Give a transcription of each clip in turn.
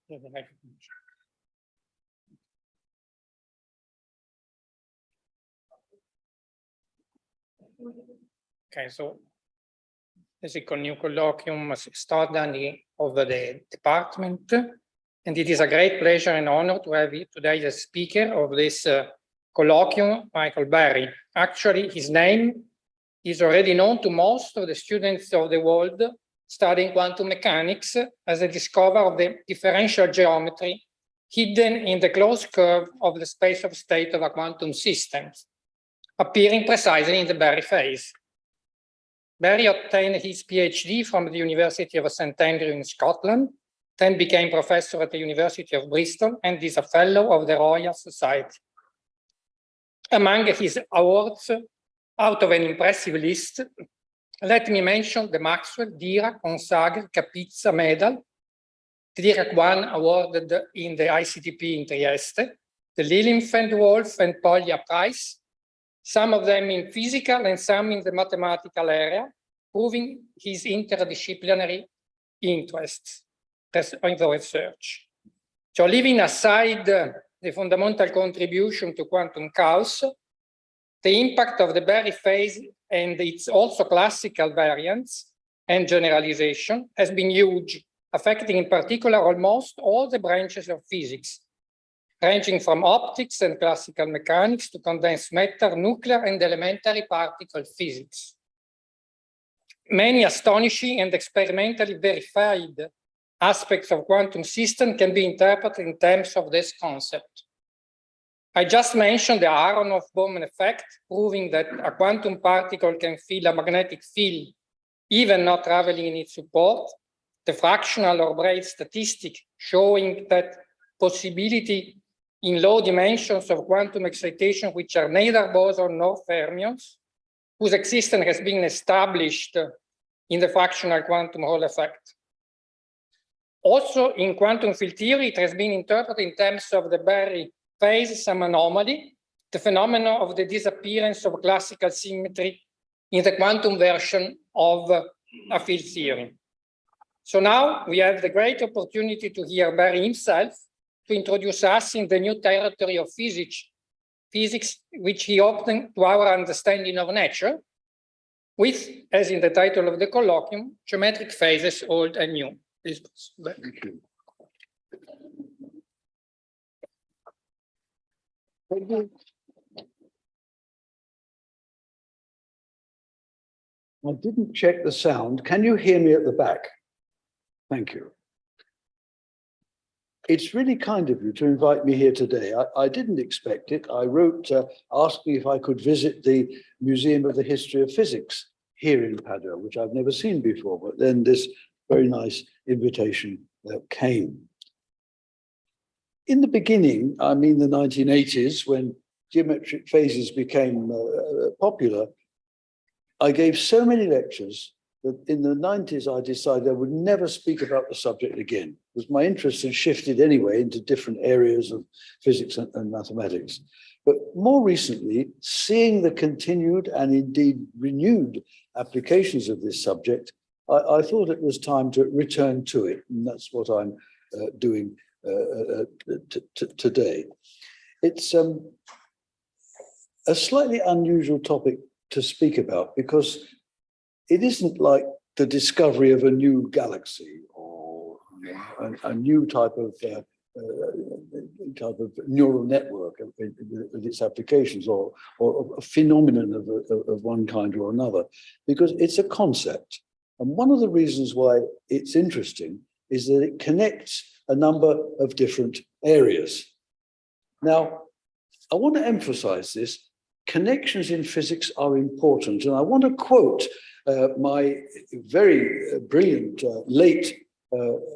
Okay, so this is a new colloquium extraordinary of the department, and it is a great pleasure and honor to have today the speaker of this colloquium, Michael Barry. Actually, his name is already known to most of the students of the world studying quantum mechanics as a discoverer of the differential geometry hidden in the closed curve of the space of state of a quantum system, appearing precisely in the Barry phase. Barry obtained his PhD from the University of St. Andrews in Scotland, then became professor at the University of Bristol and is a fellow of the Royal Society. Among his awards, out of an impressive list, let me mention the Maxwell, Dirac, Gonzaga, Kapitsa Medal, the Dirac 1 awarded in the ICTP in Trieste, the Lilienfeld-Wolf and Pauli Prize, some of them in physical and some in the mathematical area, proving his interdisciplinary interests in the research. So leaving aside the fundamental contribution to quantum chaos, the impact of the Barry phase and its also classical variants and generalization has been huge, affecting in particular almost all the branches of physics, ranging from optics and classical mechanics to condensed matter, nuclear and elementary particle physics. Many astonishing and experimentally verified aspects of quantum system can be interpreted in terms of this concept. I just mentioned the Aharonov-Bourne effect, proving that a quantum particle can feel a magnetic field, even not traveling in its support. The fractional or braid statistic showing that possibility in low dimensions of quantum excitation, which are neither boson nor fermions, whose existence has been established in the fractional quantum Hall effect. Also, in quantum field theory, it has been interpreted in terms of the Barry phase, some anomaly, the phenomenon of the disappearance of classical symmetry in the quantum version of a field theory. So now we have the great opportunity to hear Barry himself to introduce us in the new territory of physics, which he opened to our understanding of nature, with, as in the title of the colloquium, geometric phases old and new. Please. Thank you. I didn't check the sound. Can you hear me at the back? Thank you. It's really kind of you to invite me here today. I didn't expect it. I wrote asking if I could visit the Museum of the History of Physics here in Padua, which I've never seen before, but then this very nice invitation came. In the beginning, I mean the 1980s, when geometric phases became popular, I gave so many lectures that in the 90s, I decided I would never speak about the subject again, because my interest had shifted anyway into different areas of physics and mathematics. But more recently, seeing the continued and indeed renewed applications of this subject, I thought it was time to return to it, and that's what I'm doing today. It's a slightly unusual topic to speak about because it isn't like the discovery of a new galaxy or a new type of neural network with its applications, or a phenomenon of one kind or another, because it's a concept. And one of the reasons why it's interesting is that it connects a number of different areas. Now, I want to emphasize this. Connections in physics are important. And I want to quote my very brilliant late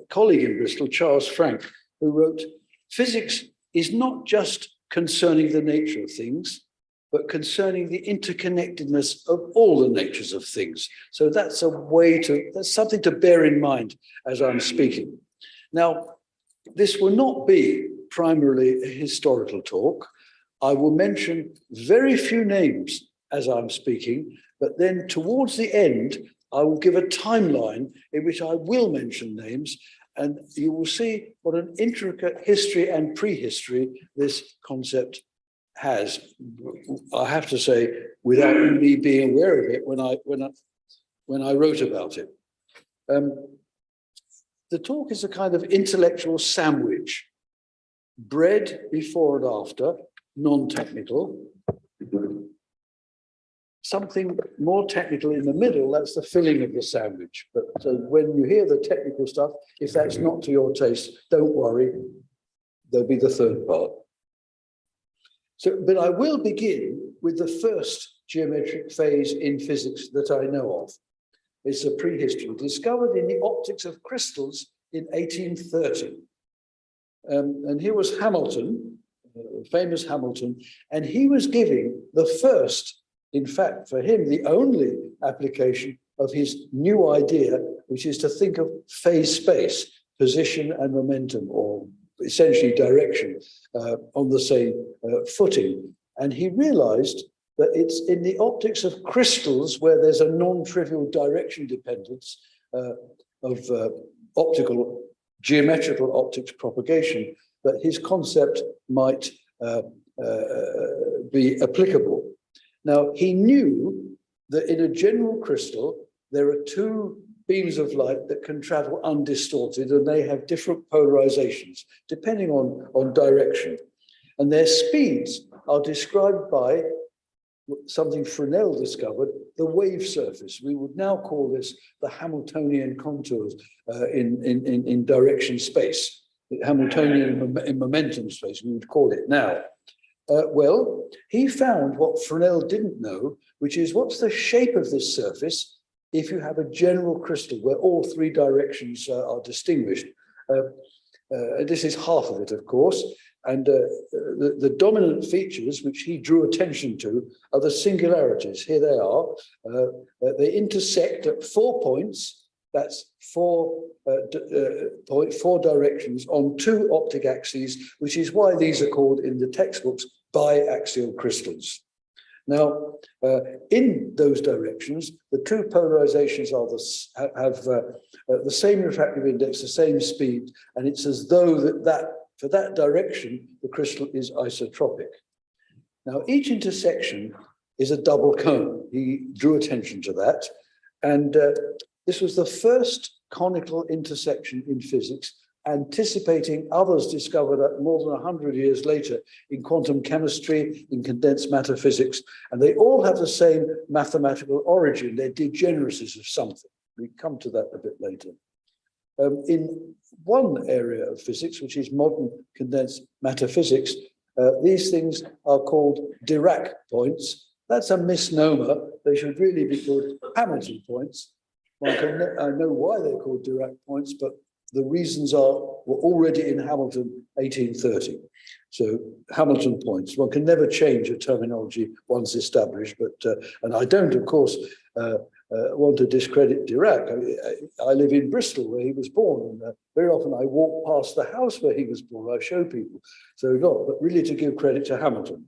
colleague in Bristol, Charles Frank, who wrote, "Physics is not just concerning the nature of things, but concerning the interconnectedness of all the natures of things." So that's that's something to bear in mind as I'm speaking. Now, this will not be primarily a historical talk. I will mention very few names as I'm speaking, but then towards the end, I will give a timeline in which I will mention names, And you will see what an intricate history and prehistory this concept has. I have to say, without me being aware of it when I wrote about it. The talk is a kind of intellectual sandwich, bread before and after, non-technical. Something more technical in the middle, that's the filling of the sandwich. But so when you hear the technical stuff, if that's not to your taste, don't worry, there'll be the third part. So, but I will begin with the first geometric phase in physics that I know of. It's a prehistory, discovered in the optics of crystals in 1830. And here was Hamilton, famous Hamilton, and he was giving the first, in fact, for him, the only application of his new idea, which is to think of phase space, position and momentum, or essentially direction on the same footing. And he realized that it's in the optics of crystals where there's a non-trivial direction dependence of geometrical optics propagation that his concept might be applicable. Now, he knew that in a general crystal, there are two beams of light that can travel undistorted, and they have different polarizations depending on direction. And their speeds are described by something Fresnel discovered, the wave surface. We would now call this the Hamiltonian contours in direction space, Hamiltonian in momentum space, we would call it now. Well, he found what Fresnel didn't know, which is what's the shape of this surface if you have a general crystal where all three directions are distinguished. This is half of it, of course. And the dominant features which he drew attention to are the singularities. Here they are. They intersect at 4 points. That's four directions on two optic axes, which is why these are called in the textbooks biaxial crystals. Now, in those directions, the two polarizations have the same refractive index, the same speed, and it's as though for that direction, the crystal is isotropic. Now, each intersection is a double cone. He drew attention to that. And this was the first conical intersection in physics, anticipating others discovered more than 100 years later in quantum chemistry, in condensed matter physics, and they all have the same mathematical origin. They're degeneracies of something. We come to that a bit later. In one area of physics, which is modern condensed matter physics, these things are called Dirac points. That's a misnomer. They should really be called Hamilton points. I know why they're called Dirac points, but the reasons were already in Hamilton 1830. So Hamilton points. One can never change a terminology once established, but and I don't, of course, want to discredit Dirac. I live in Bristol, where he was born, and very often I walk past the house where he was born. I show people. So not, but really to give credit to Hamilton.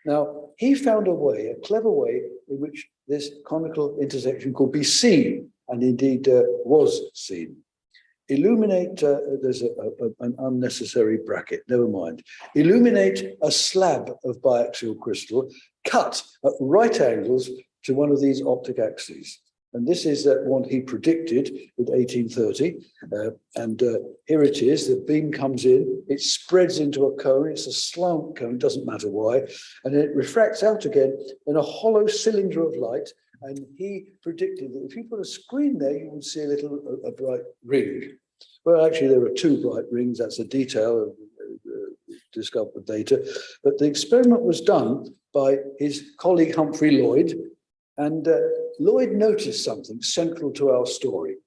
Now, he found a clever way in which this conical intersection could be seen, and indeed was seen. Illuminate, there's an unnecessary bracket, never mind. Illuminate a slab of biaxial crystal cut at right angles to one of these optic axes. And this is what he predicted in 1830. And here it is, the beam comes in, it spreads into a cone, it's a slant cone, doesn't matter why, and it refracts out again in a hollow cylinder of light. And he predicted that if you put a screen there, you would see a bright ring. Well, actually, there are two bright rings. That's a detail of discovered data. But the experiment was done by his colleague Humphrey Lloyd. And Lloyd noticed something central to our story.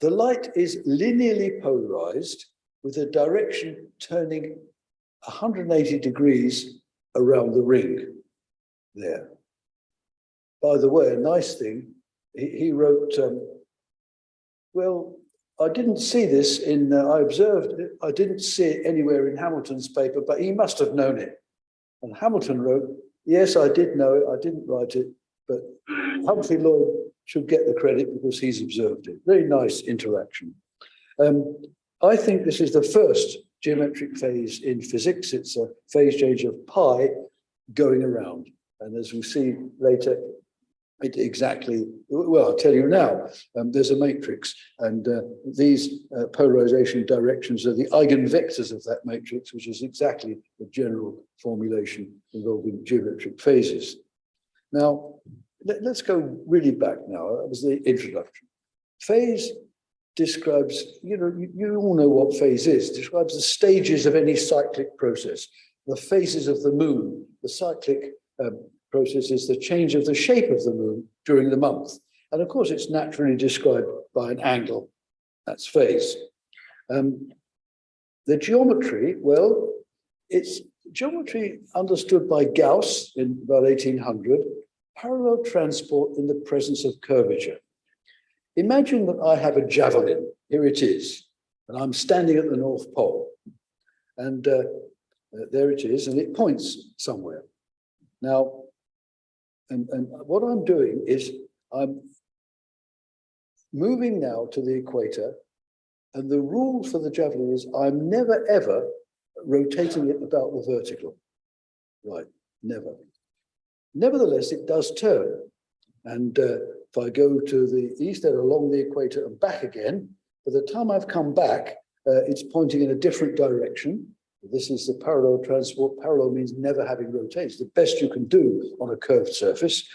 The light is linearly polarized with a direction turning 180 degrees around the ring there. By the way, a nice thing, he wrote, well, I didn't see this I observed it, I didn't see it anywhere in Hamilton's paper, but he must have known it. And Hamilton wrote, yes, I did know it, I didn't write it, but Humphrey Lloyd should get the credit because he's observed it. Very nice interaction. I think this is the first geometric phase in physics. It's a phase change of pi going around. And as we see later, it exactly, well, I'll tell you now, there's a matrix, and these polarization directions are the eigenvectors of that matrix, which is exactly the general formulation involving geometric phases. Now, let's go really back now. That was the introduction. Phase describes, you all know what phase is, describes the stages of any cyclic process, the phases of the moon. The cyclic process is the change of the shape of the moon during the month. And of course, it's naturally described by an angle. That's phase. The geometry, well, it's geometry understood by Gauss in about 1800, parallel transport in the presence of curvature. Imagine that I have a javelin, here it is, and I'm standing at the North Pole, and there it is, and it points somewhere. Now, and what I'm doing is I'm moving now to the equator, and the rule for the javelin is I'm never ever rotating it about the vertical. Right, never. Nevertheless, it does turn. And if I go to the east and along the equator and back again, by the time I've come back, it's pointing in a different direction. This is the parallel transport. Parallel means never having rotated. It's the best you can do on a curved surface.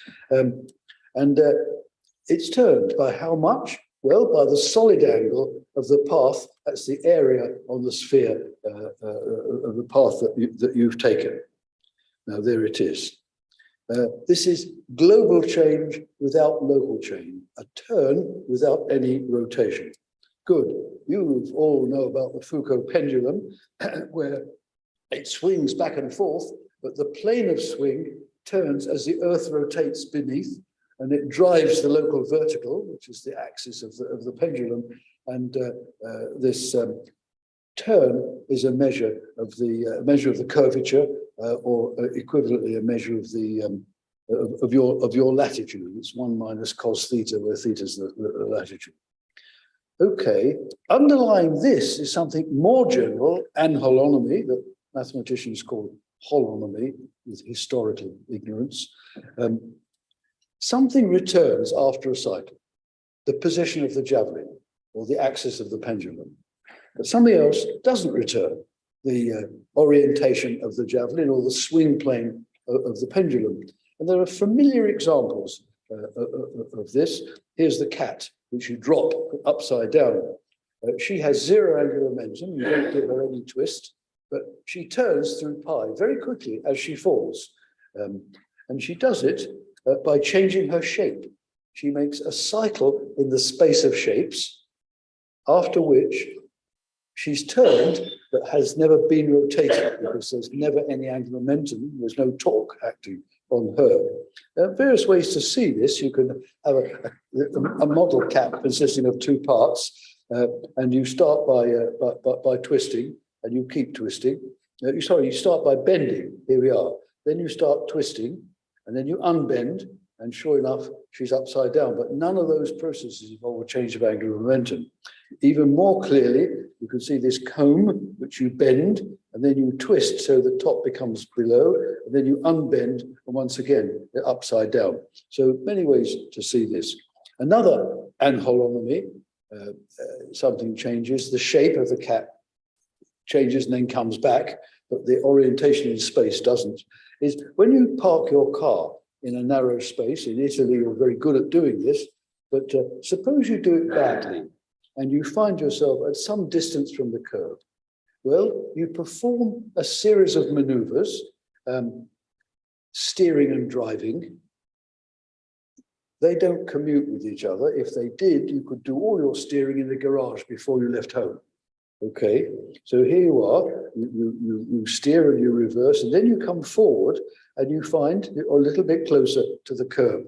It's turned by how much? Well, by the solid angle of the path. That's the area on the sphere of the path that you've taken. Now, there it is. This is global change without local change, a turn without any rotation. Good. You all know about the Foucault pendulum, where it swings back and forth, but the plane of swing turns as the Earth rotates beneath, and it drives the local vertical, which is the axis of the pendulum. And this turn is a measure of the curvature, or equivalently a measure of the of your latitude. It's 1 minus cos theta, where theta is the latitude. Okay, underlying this is something more general, anholonomy, that mathematicians call holonomy with historical ignorance. Something returns after a cycle, the position of the javelin or the axis of the pendulum, but something else doesn't return, the orientation of the javelin or the swing plane of the pendulum. And there are familiar examples of this. Here's the cat, which you drop upside down. She has zero angular momentum. You don't give her any twist, but she turns through pi very quickly as she falls. And she does it by changing her shape. She makes a cycle in the space of shapes, after which she's turned, but has never been rotated because there's never any angular momentum. There's no torque acting on her. There are various ways to see this. You can have a model cap consisting of 2 parts, and you start by twisting, and you keep twisting. You start by bending. Here we are. Then you start twisting, and then you unbend, and sure enough, she's upside down. But none of those processes involve a change of angular momentum. Even more clearly, you can see this comb, which you bend, and then you twist so the top becomes below, and then you unbend, and once again, they're upside down. So many ways to see this. Another anholonomy, something changes, the shape of the cat changes and then comes back, but the orientation in space doesn't, is when you park your car in a narrow space. In Italy, you're very good at doing this, but suppose you do it badly and you find yourself at some distance from the curb. Well, you perform a series of maneuvers, steering and driving. They don't commute with each other. If they did, you could do all your steering in the garage before you left home. Okay, so here you are, you steer and you reverse, and then you come forward and you find you're a little bit closer to the curb.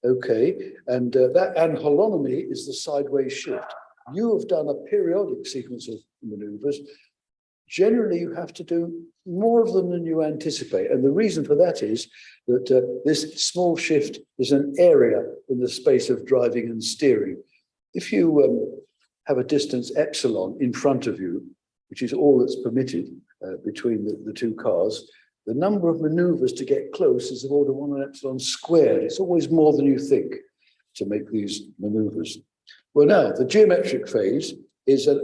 Okay, and that anholonomy is the sideways shift. You have done a periodic sequence of maneuvers. generally you have to do more of them than you anticipate. And the reason for that is that this small shift is an area in the space of driving and steering. If you have a distance epsilon in front of you, which is all that's permitted between the two cars, the number of maneuvers to get close is of order 1 epsilon squared. It's always more than you think to make these maneuvers. Well, now, the geometric phase is a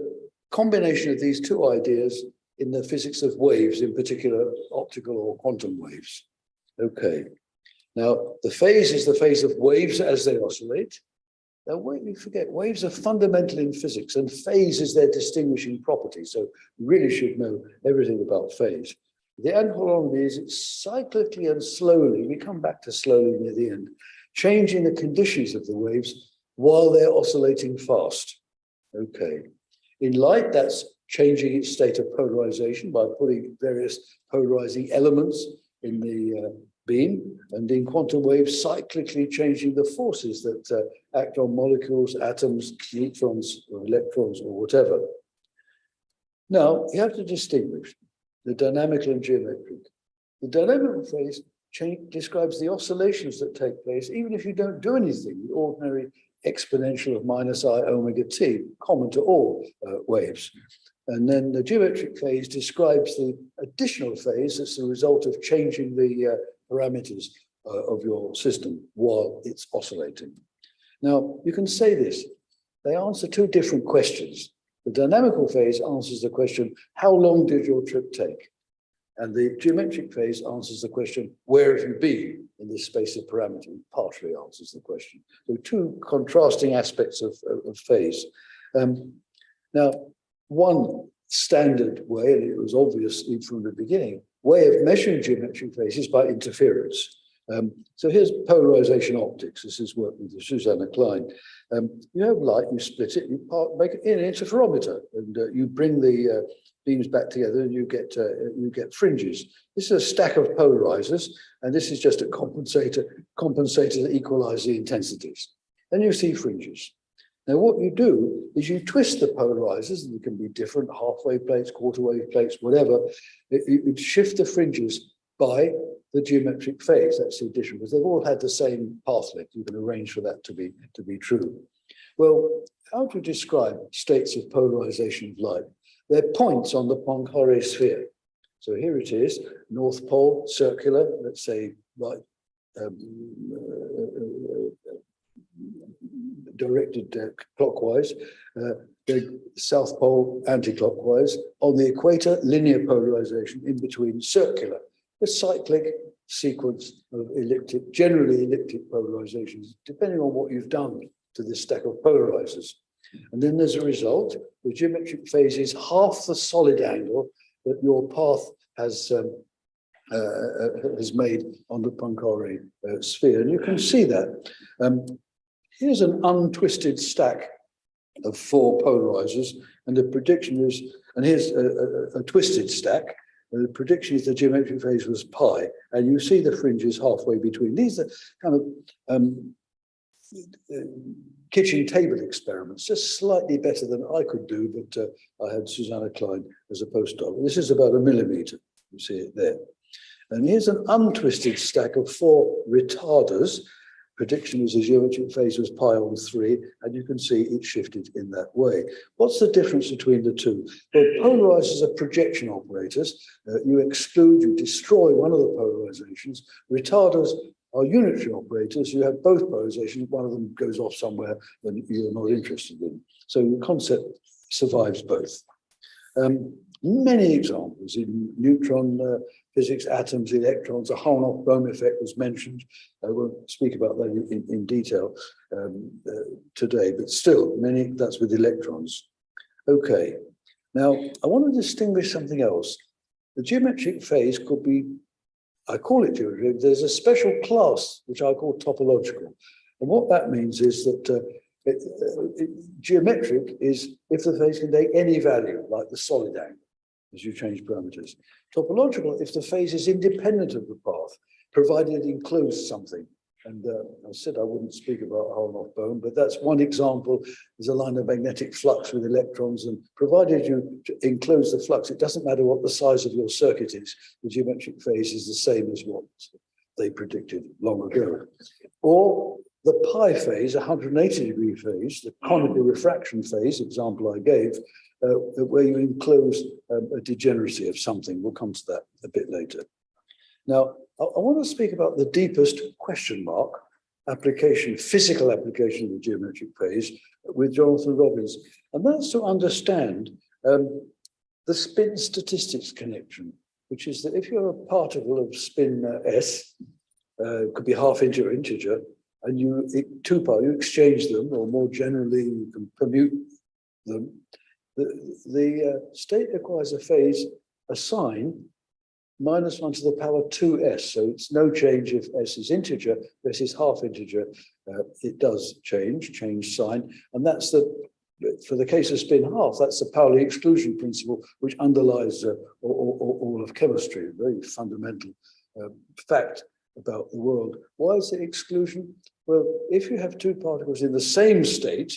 combination of these two ideas in the physics of waves, in particular optical or quantum waves. Okay. Now, the phase is the phase of waves as they oscillate. Now, wait, you forget, waves are fundamental in physics, and phase is their distinguishing property. So you really should know everything about phase. The Holonomy is it's cyclically and slowly, we come back to slowly near the end, changing the conditions of the waves while they're oscillating fast. Okay. In light, that's changing its state of polarization by putting various polarizing elements in the beam, and in quantum waves, cyclically changing the forces that act on molecules, atoms, neutrons, or electrons, or whatever. Now, you have to distinguish the dynamical and geometric. The dynamical phase describes the oscillations that take place, even if you don't do anything, the ordinary exponential of minus I omega t, common to all waves. And then the geometric phase describes the additional phase as the result of changing the parameters of your system while it's oscillating. Now, you can say this, they answer two different questions. The dynamical phase answers the question, how long did your trip take? And the geometric phase answers the question, where have you been in this space of parameter? Partially answers the question. So two contrasting aspects of phase. Now, one standard way, and it was obvious from the beginning, way of measuring geometric phase is by interference. So here's polarization optics. This is work with Susanna Klein. You have light, you split it, you make it in an interferometer, and you bring the beams back together, and you get fringes. This is a stack of polarizers, and this is just a compensator that equalizes the intensities. And you see fringes. Now, what you do is you twist the polarizers, and they can be different, half-wave plates, quarter-wave plates, whatever. You shift the fringes by the geometric phase. That's the addition, because they've all had the same path length. You can arrange for that to be true. Well, how to describe states of polarization of light? They're points on the Poincare sphere. So here it is, North Pole, circular, let's say, like, directed clockwise, the South Pole anti-clockwise, on the equator, linear polarization, in between circular, a cyclic sequence of elliptic, generally elliptic polarizations, depending on what you've done to this stack of polarizers. And then as a result, the geometric phase is half the solid angle that your path has made on the Poincare sphere. And you can see that. Here's an untwisted stack of 4 polarizers, and the prediction is, and here's a twisted stack, and the prediction is the geometric phase was pi, and you see the fringes halfway between. These are kind of kitchen table experiments, just slightly better than I could do, but I had Susanna Klein as a postdoc. This is about 1 millimeter, you see it there. And here's an untwisted stack of 4 retarders. Prediction was the geometric phase was pi on 3, and you can see it shifted in that way. What's the difference between the two? Well, polarizers are projection operators. You exclude, you destroy one of the polarizations. Retarders are unitary operators. You have both polarizations. One of them goes off somewhere that you're not interested in. So the concept survives both. Many examples in neutron physics, atoms, electrons, the Holonomy effect was mentioned. I won't speak about that in detail today, but still, many, that's with electrons. Okay, now I want to distinguish something else. The geometric phase could be, I call it geometric, there's a special class which I call topological. And what that means is that geometric is if the phase can take any value, like the solid angle, as you change parameters. Topological, if the phase is independent of the path, provided it includes something. And I said I wouldn't speak about Holonomy Bourne, but that's one example. There's a line of magnetic flux with electrons, and provided you enclose the flux, it doesn't matter what the size of your circuit is, the geometric phase is the same as what they predicted long ago. Or the pi phase, 180-degree phase, the conical refraction phase, example I gave, where you enclose a degeneracy of something. We'll come to that a bit later. Now, I want to speak about the deepest question mark application, physical application of the geometric phase with Jonathan Robbins. And that's to understand the spin statistics connection, which is that if you have a particle of spin s, it could be half integer or integer, and you exchange them, or more generally, you can permute them. The state requires a phase, a sign, -1 to the power 2s. So it's no change if s is integer, s is half integer. It does change sign. And that's for the case of spin half, that's the Pauli exclusion principle, which underlies all of chemistry, a very fundamental fact about the world. Why is it exclusion? Well, if you have two particles in the same state,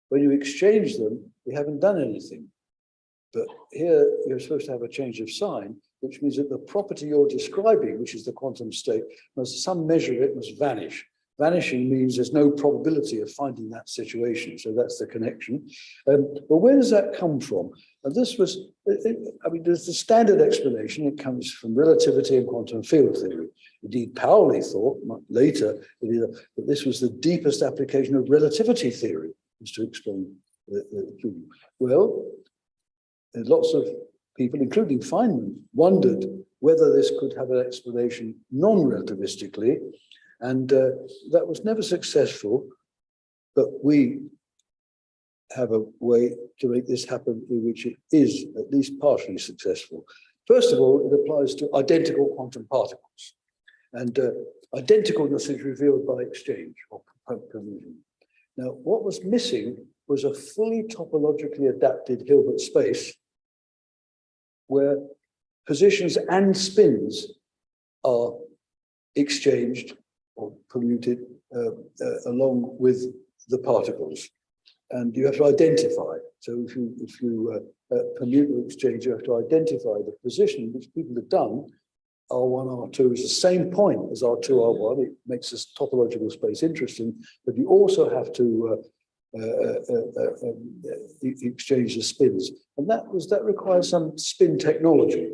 when you exchange them, you haven't done anything. But here you're supposed to have a change of sign, which means that the property you're describing, which is the quantum state, some measure of it must vanish. Vanishing means there's no probability of finding that situation. So that's the connection. But where does that come from? And this was, there's the standard explanation. It comes from relativity and quantum field theory. Indeed, Pauli thought much later that this was the deepest application of relativity theory, was to explain the well, lots of people, including Feynman, wondered whether this could have an explanation non-relativistically, and that was never successful, but we have a way to make this happen in which it is at least partially successful. First of all, it applies to identical quantum particles, and identicalness is revealed by exchange or permutation. Now, what was missing was a fully topologically adapted Hilbert space where positions and spins are exchanged or permuted along with the particles. And you have to identify. So if you permute or exchange, you have to identify the position, which people have done. R1, R2 is the same point as R2, R1. It makes this topological space interesting, but you also have to exchange the spins, and that requires some spin technology.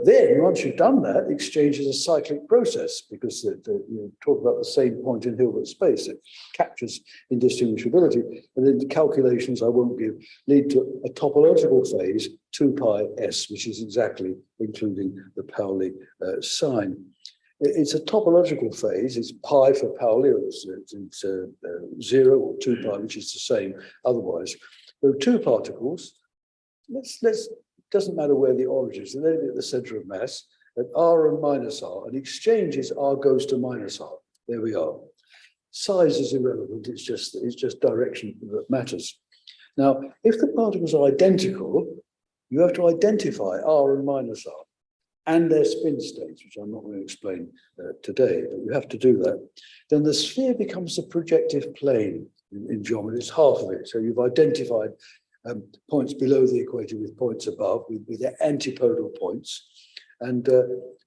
Then, once you've done that, exchange is a cyclic process because you talk about the same point in Hilbert space. It captures indistinguishability, and then the calculations I won't give lead to a topological phase 2 pi s, which is exactly including the Pauli sign. It's a topological phase. It's pi for Pauli, or it's 0 or 2 pi, which is the same otherwise. There are two particles. Doesn't matter where the origin is, they're at the center of mass, at r and minus r, and exchange is r goes to minus r. There we are. Size is irrelevant, it's just direction that matters. Now, if the particles are identical, you have to identify r and minus r and their spin states, which I'm not going to explain today, but you have to do that. Then the sphere becomes the projective plane in geometry, it's half of it. So you've identified points below the equator with points above, with their antipodal points. And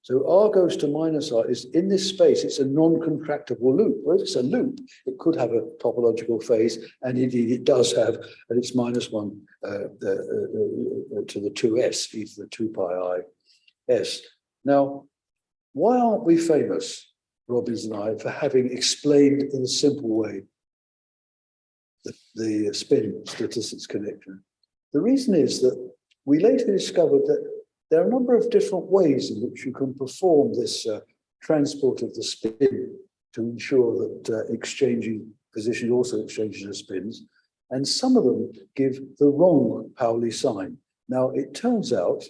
so r goes to minus r is in this space, it's a non-contractible loop. Well, if it's a loop, it could have a topological phase, and indeed it does have, and it's -1 to the 2s, e to the 2 pi I s. Now, why aren't we famous, Robbins and I, for having explained in a simple way the spin statistics connection? The reason is that we later discovered that there are a number of different ways in which you can perform this transport of the spin to ensure that exchanging positions also exchanges the spins, and some of them give the wrong Pauli sign. Now, it turns out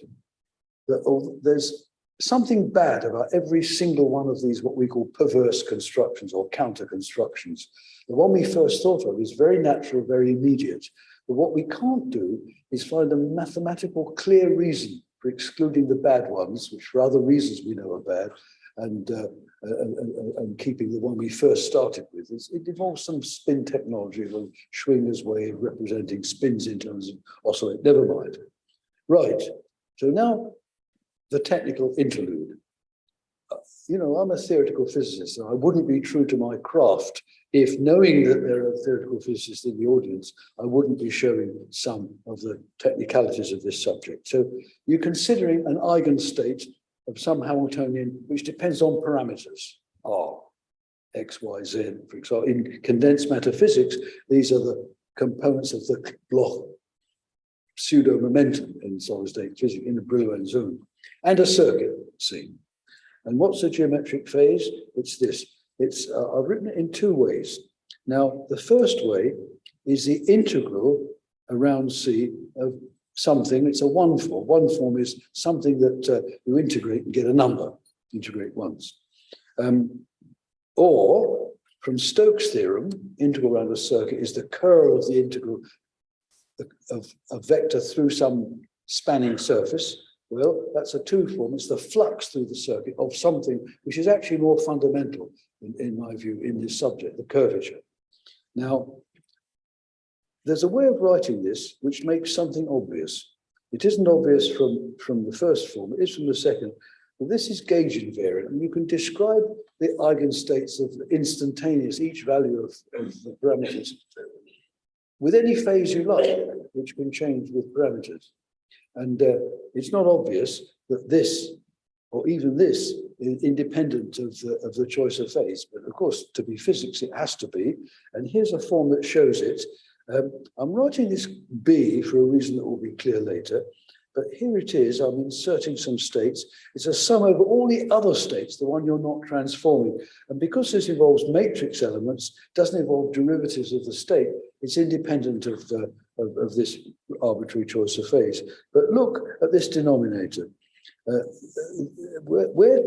that there's something bad about every single one of these, what we call perverse constructions or counter constructions. The one we first thought of is very natural, very immediate. But what we can't do is find a mathematical clear reason for excluding the bad ones, which for other reasons we know are bad, and keeping the one we first started with. It involves some spin technology, the Schwinger's way of representing spins in terms of oscillate. Never mind. Right. So now the technical interlude. You know, I'm a theoretical physicist, and I wouldn't be true to my craft if, knowing that there are theoretical physicists in the audience, I wouldn't be showing some of the technicalities of this subject. So you're considering an eigenstate of some Hamiltonian which depends on parameters, R, X, Y, Z. For example, in condensed matter physics, these are the components of the Bloch pseudo momentum in solid state physics in the Brillouin zone, and a circuit, C. And what's the geometric phase? It's this. It's I've written it in two ways. Now, the first way is the integral around C of something. It's a one form. One form is something that you integrate and get a number. Integrate once. Or from Stokes' theorem, integral around a circuit is the curl of the integral of a vector through some spanning surface. Well, that's a two form. It's the flux through the circuit of something which is actually more fundamental, in my view, in this subject, the curvature. Now, there's a way of writing this which makes something obvious. It isn't obvious from the first form, it is from the second. But this is gauge invariant, and you can describe the eigenstates of the instantaneous, each value of the parameters, with any phase you like, which can change with parameters. And it's not obvious that this, or even this, is independent of the choice of phase. But of course, to be physics, it has to be. And here's a form that shows it. I'm writing this B for a reason that will be clear later. But here it is. I'm inserting some states. It's a sum over all the other states, the one you're not transforming. And because this involves matrix elements, doesn't involve derivatives of the state, it's independent of this arbitrary choice of phase. But look at this denominator. Where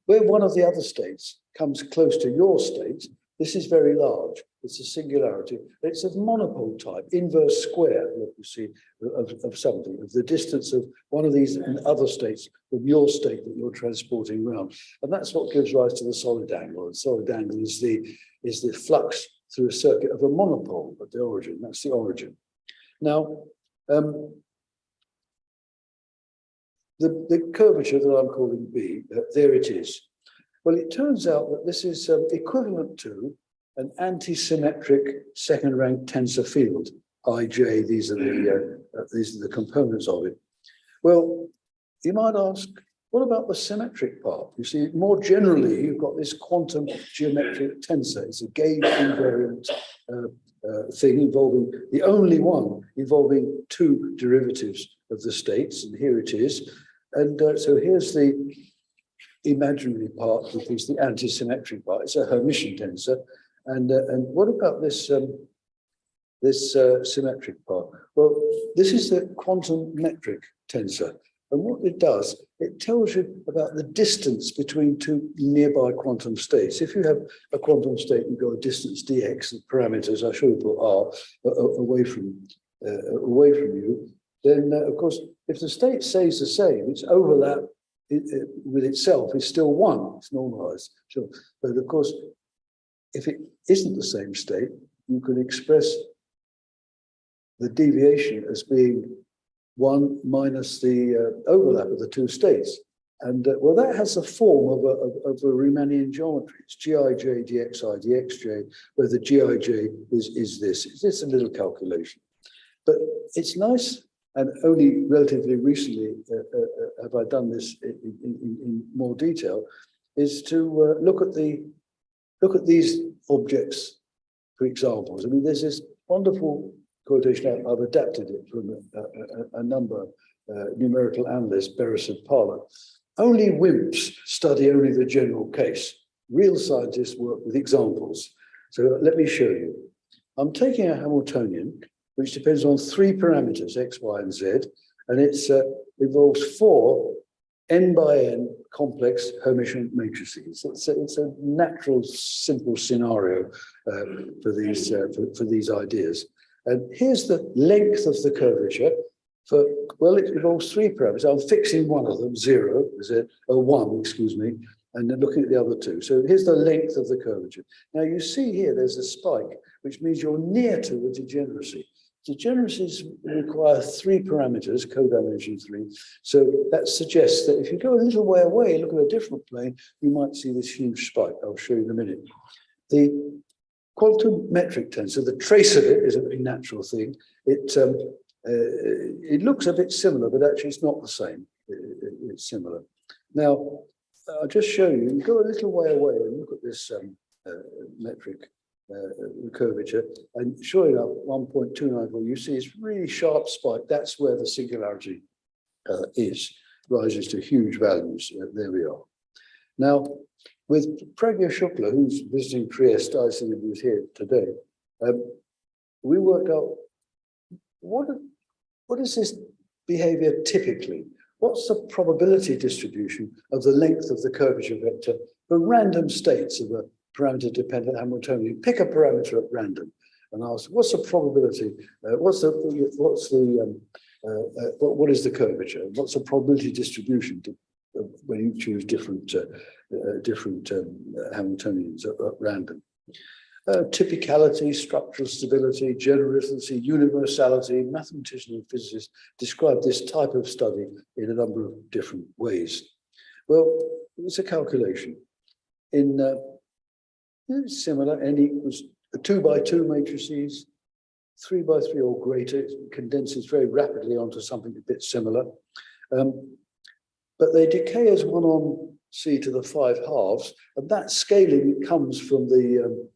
one of the other states comes close to your state, this is very large. It's a singularity. It's of monopole type, inverse square, look, you see, of something, of the distance of one of these and other states from your state that you're transporting around. And that's what gives rise to the solid angle. And solid angle is the flux through a circuit of a monopole at the origin. That's the origin. Now, the curvature that I'm calling B, there it is. Well, it turns out that this is equivalent to an anti-symmetric second-rank tensor field, IJ. These are the components of it. Well, you might ask, what about the symmetric part? You see, more generally, you've got this quantum geometric tensor. It's a gauge invariant thing involving the only one involving two derivatives of the states, and here it is. And so here's the imaginary part, which is the anti-symmetric part. It's a Hermitian tensor. And what about this symmetric part? Well, this is the quantum metric tensor. And what it does, it tells you about the distance between two nearby quantum states. If you have a quantum state, you've got a distance dx, the parameters, I should put r, away from you, then of course, if the state stays the same, its overlap with itself is still one, it's normalized. Sure. But of course, if it isn't the same state, you can express the deviation as being one minus the overlap of the two states. And well, that has the form of a Riemannian geometry. It's Gij dxi dxj, where the Gij is this. It's just a little calculation. But it's nice, and only relatively recently have I done this in more detail, is to look at these objects for examples. I mean, there's this wonderful quotation. I've adapted it from a number numerical analyst, Beresford Parler. Only wimps study only the general case. Real scientists work with examples. So let me show you. I'm taking a Hamiltonian, which depends on three parameters, x, y, and z, and it involves four n by n complex Hermitian matrices. It's a natural, simple scenario for these ideas. And here's the length of the curvature. Well, it involves three parameters. I'm fixing one of them, 0, is it? 1, excuse me. and then looking at the other two. So here's the length of the curvature. Now you see here, there's a spike, which means you're near to a degeneracy. Degeneracies require 3 parameters, codimension 3. So that suggests that if you go a little way away, look at a different plane, you might see this huge spike. I'll show you in a minute. The quantum metric tensor, the trace of it is a very natural thing. It looks a bit similar, but actually it's not the same. It's similar. Now, I'll just show you. You go a little way away and look at this metric curvature, and sure enough, 1.294, you see it's really sharp spike. That's where the singularity rises to huge values. There we are. Now, with Pragya Shukla, who's visiting Trieste, I think he was here today, we worked out what is this behavior typically? What's the probability distribution of the length of the curvature vector for random states of a parameter-dependent Hamiltonian? Pick a parameter at random and ask, what's the probability? What is the curvature? What's the probability distribution when you choose different Hamiltonians at random? Typicality, structural stability, genericity, universality. Mathematicians and physicists describe this type of study in a number of different ways. Well, it's a calculation. It's similar, n equals 2 by 2 matrices, 3 by 3 or greater. It condenses very rapidly onto something a bit similar. But they decay as 1 on c to the 5 halves, and that scaling comes from the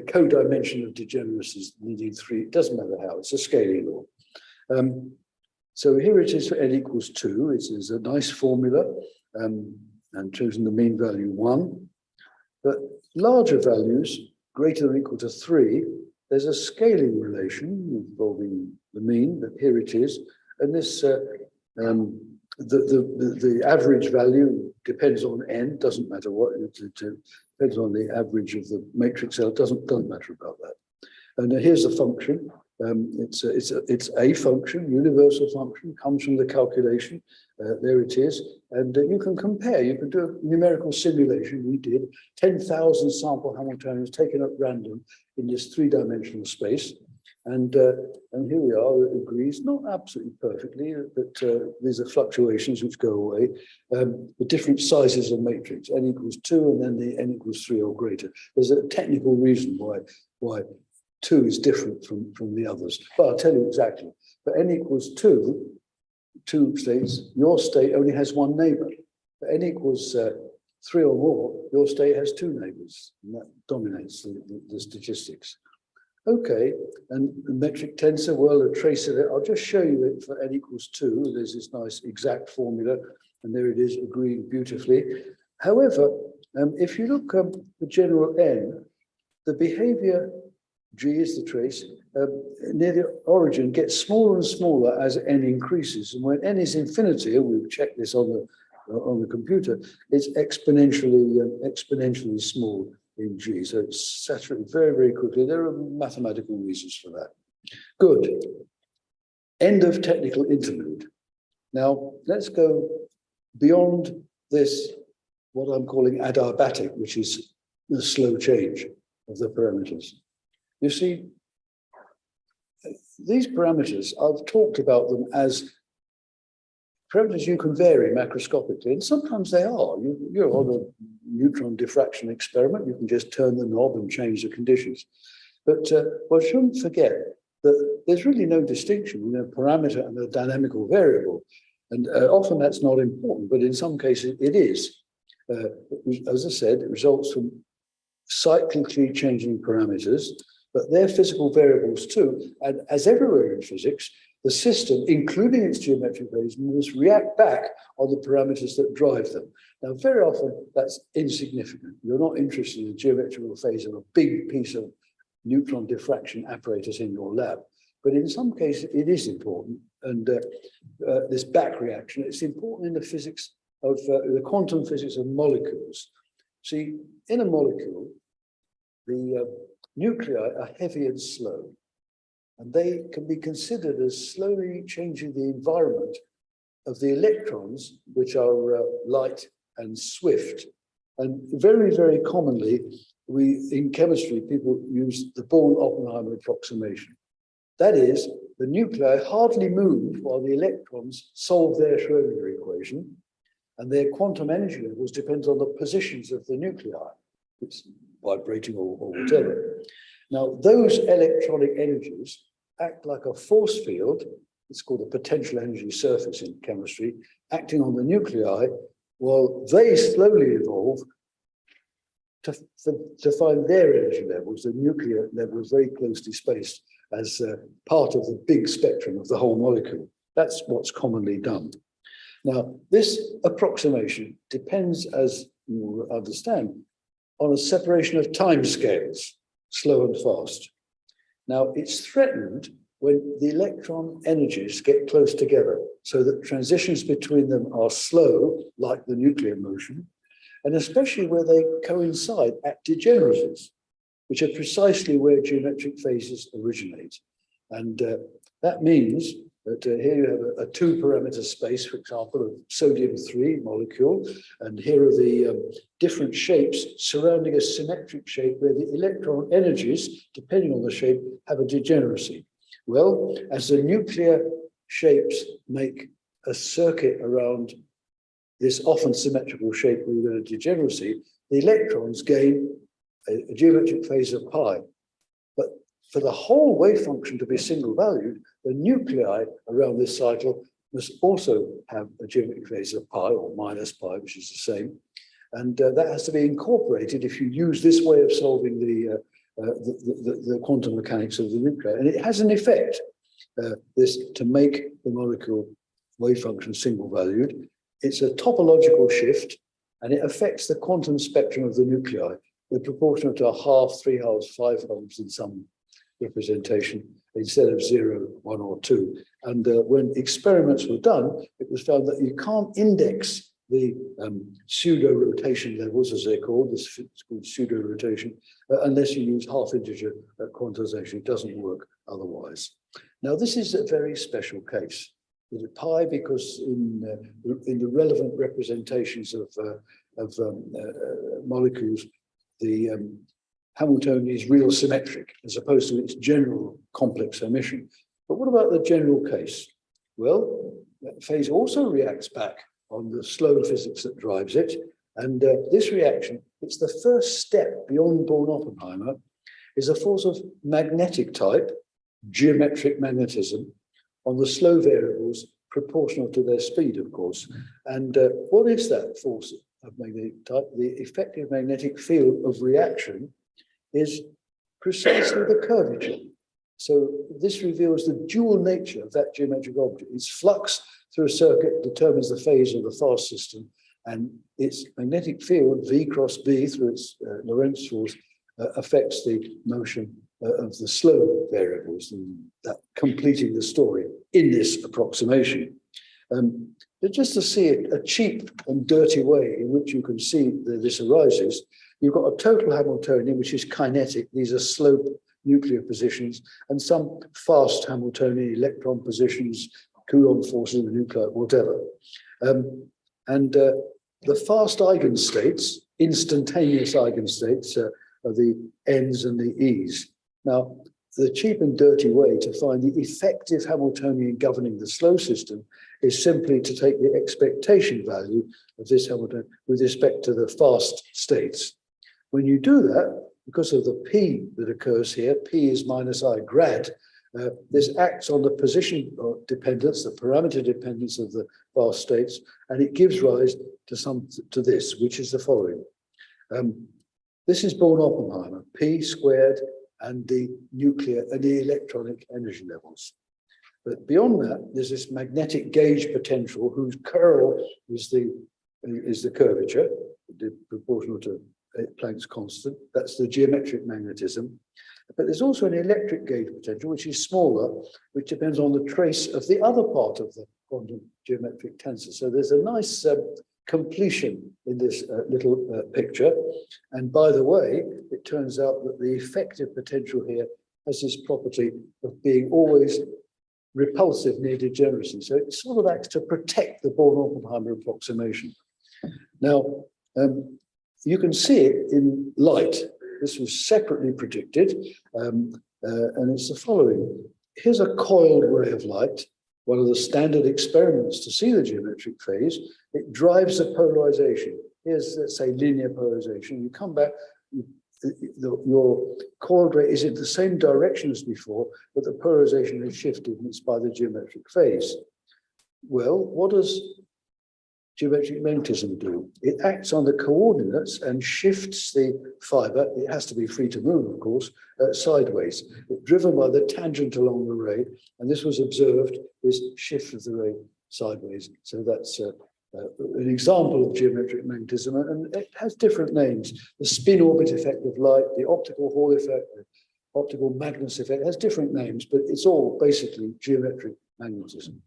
codimension of degeneracies needing 3. It doesn't matter how, it's a scaling law. So here it is for n equals 2. It is a nice formula, and choosing the mean value 1. But larger values, greater than or equal to 3, there's a scaling relation involving the mean, but here it is. And this, the average value depends on n, doesn't matter what, it depends on the average of the matrix cell, doesn't matter about that. And here's the function. It's a function, universal function, comes from the calculation. There it is. And you can compare, you can do a numerical simulation. We did 10,000 sample Hamiltonians taken at random in this 3-dimensional space. And here we are, it agrees, not absolutely perfectly, but these are fluctuations which go away. The different sizes of matrix, n equals 2, and then the n equals 3 or greater. There's a technical reason why 2 is different from the others. But I'll tell you exactly. For n equals 2 states, your state only has 1 neighbor. For n equals 3 or more, your state has 2 neighbors. And that dominates the statistics. Okay, and the metric tensor, well, a trace of it. I'll just show you it for n equals 2. There's this nice exact formula, and there it is, agreeing beautifully. However, if you look at the general n, the behavior G is the trace, near the origin gets smaller and smaller as n increases. And when n is infinity, and we've checked this on the computer, it's exponentially small in G. So it's saturated very, very quickly. There are mathematical reasons for that. Good. End of technical interlude. Now, let's go beyond this, what I'm calling adiabatic, which is the slow change of the parameters. You see, these parameters, I've talked about them as parameters you can vary macroscopically, and sometimes they are. You're on a neutron diffraction experiment, you can just turn the knob and change the conditions. But one shouldn't forget that there's really no distinction between a parameter and a dynamical variable. And often that's not important, but in some cases it is. As I said, it results from cyclically changing parameters, but they're physical variables too. And as everywhere in physics, the system, including its geometric values, must react back on the parameters that drive them. Now, very often that's insignificant. You're not interested in the geometrical phase of a big piece of neutron diffraction apparatus in your lab. But in some cases, it is important. And this back reaction, it's important in the physics of the quantum physics of molecules. See, in a molecule, the nuclei are heavy and slow, and they can be considered as slowly changing the environment of the electrons, which are light and swift. And very, very commonly, in chemistry, people use the Bourne-Oppenheimer approximation. That is, the nuclei hardly move while the electrons solve their Schrödinger equation, and their quantum energy levels depend on the positions of the nuclei. It's vibrating or whatever. Now, those electronic energies act like a force field. It's called a potential energy surface in chemistry, acting on the nuclei, while they slowly evolve to find their energy levels, the nuclear levels very closely spaced as part of the big spectrum of the whole molecule. That's what's commonly done. Now, this approximation depends, as you will understand, on a separation of time scales, slow and fast. Now, it's threatened when the electron energies get close together, so that transitions between them are slow, like the nuclear motion, and especially where they coincide at degeneracies, which are precisely where geometric phases originate. And that means that here you have a two-parameter space, for example, of sodium-3 molecule, and here are the different shapes surrounding a symmetric shape where the electron energies, depending on the shape, have a degeneracy. Well, as the nuclear shapes make a circuit around this often symmetrical shape where you've got a degeneracy, the electrons gain a geometric phase of pi. But for the whole wave function to be single valued, the nuclei around this cycle must also have a geometric phase of pi or minus pi, which is the same. And that has to be incorporated if you use this way of solving the quantum mechanics of the nuclei. And it has an effect, this to make the molecule wave function single valued. It's a topological shift, and it affects the quantum spectrum of the nuclei. They're proportional to a half, 3 halves, 5 halves in some representation, instead of 0, 1, or 2. And when experiments were done, it was found that you can't index the pseudo-rotation levels, as they're called. It's called pseudo-rotation, unless you use half-integer quantization. It doesn't work otherwise. Now, this is a very special case. Is it pi? Because in the relevant representations of molecules, the Hamiltonian is real symmetric as opposed to its general complex omission. But what about the general case? Well, that phase also reacts back on the slow physics that drives it. And this reaction, it's the first step beyond Bourne-Oppenheimer, is a force of magnetic type, geometric magnetism, on the slow variables proportional to their speed, of course. And what is that force of magnetic type? The effective magnetic field of reaction is precisely the curvature. So this reveals the dual nature of that geometric object. Its flux through a circuit determines the phase of the fast system, and its magnetic field, V cross B, through its Lorentz force, affects the motion of the slow variables, and that completing the story in this approximation. But just to see a cheap and dirty way in which you can see that this arises, you've got a total Hamiltonian, which is kinetic. These are slope nuclear positions, and some fast Hamiltonian electron positions, Coulomb forces in the nuclei, whatever. The fast eigenstates, instantaneous eigenstates, are the N's and the E's. Now, the cheap and dirty way to find the effective Hamiltonian governing the slow system is simply to take the expectation value of this Hamiltonian with respect to the fast states. When you do that, because of the P that occurs here, P is minus I grad, this acts on the position dependence, the parameter dependence of the fast states, and it gives rise to this, which is the following. This is Bourne-Oppenheimer, P squared, and the nuclear and the electronic energy levels. But beyond that, there's this magnetic gauge potential whose curl is the curvature, proportional to Planck's constant. That's the geometric magnetism. But there's also an electric gauge potential, which is smaller, which depends on the trace of the other part of the quantum geometric tensor. So there's a nice completion in this little picture. And by the way, it turns out that the effective potential here has this property of being always repulsive near degeneracy. So it sort of acts to protect the Bourne-Oppenheimer approximation. Now, you can see it in light. This was separately predicted, and it's the following. Here's a coiled ray of light, one of the standard experiments to see the geometric phase. It drives the polarization. Here's, let's say, linear polarization. You come back, your coiled ray is in the same direction as before, but the polarization has shifted, and it's by the geometric phase. Well, what does geometric magnetism do? It acts on the coordinates and shifts the fiber. It has to be free to move, of course, sideways. It's driven by the tangent along the ray, and this was observed, this shift of the ray sideways. So that's an example of geometric magnetism, and it has different names. The spin orbit effect of light, the optical Hall effect, the optical Magnus effect, has different names, but it's all basically geometric magnetism.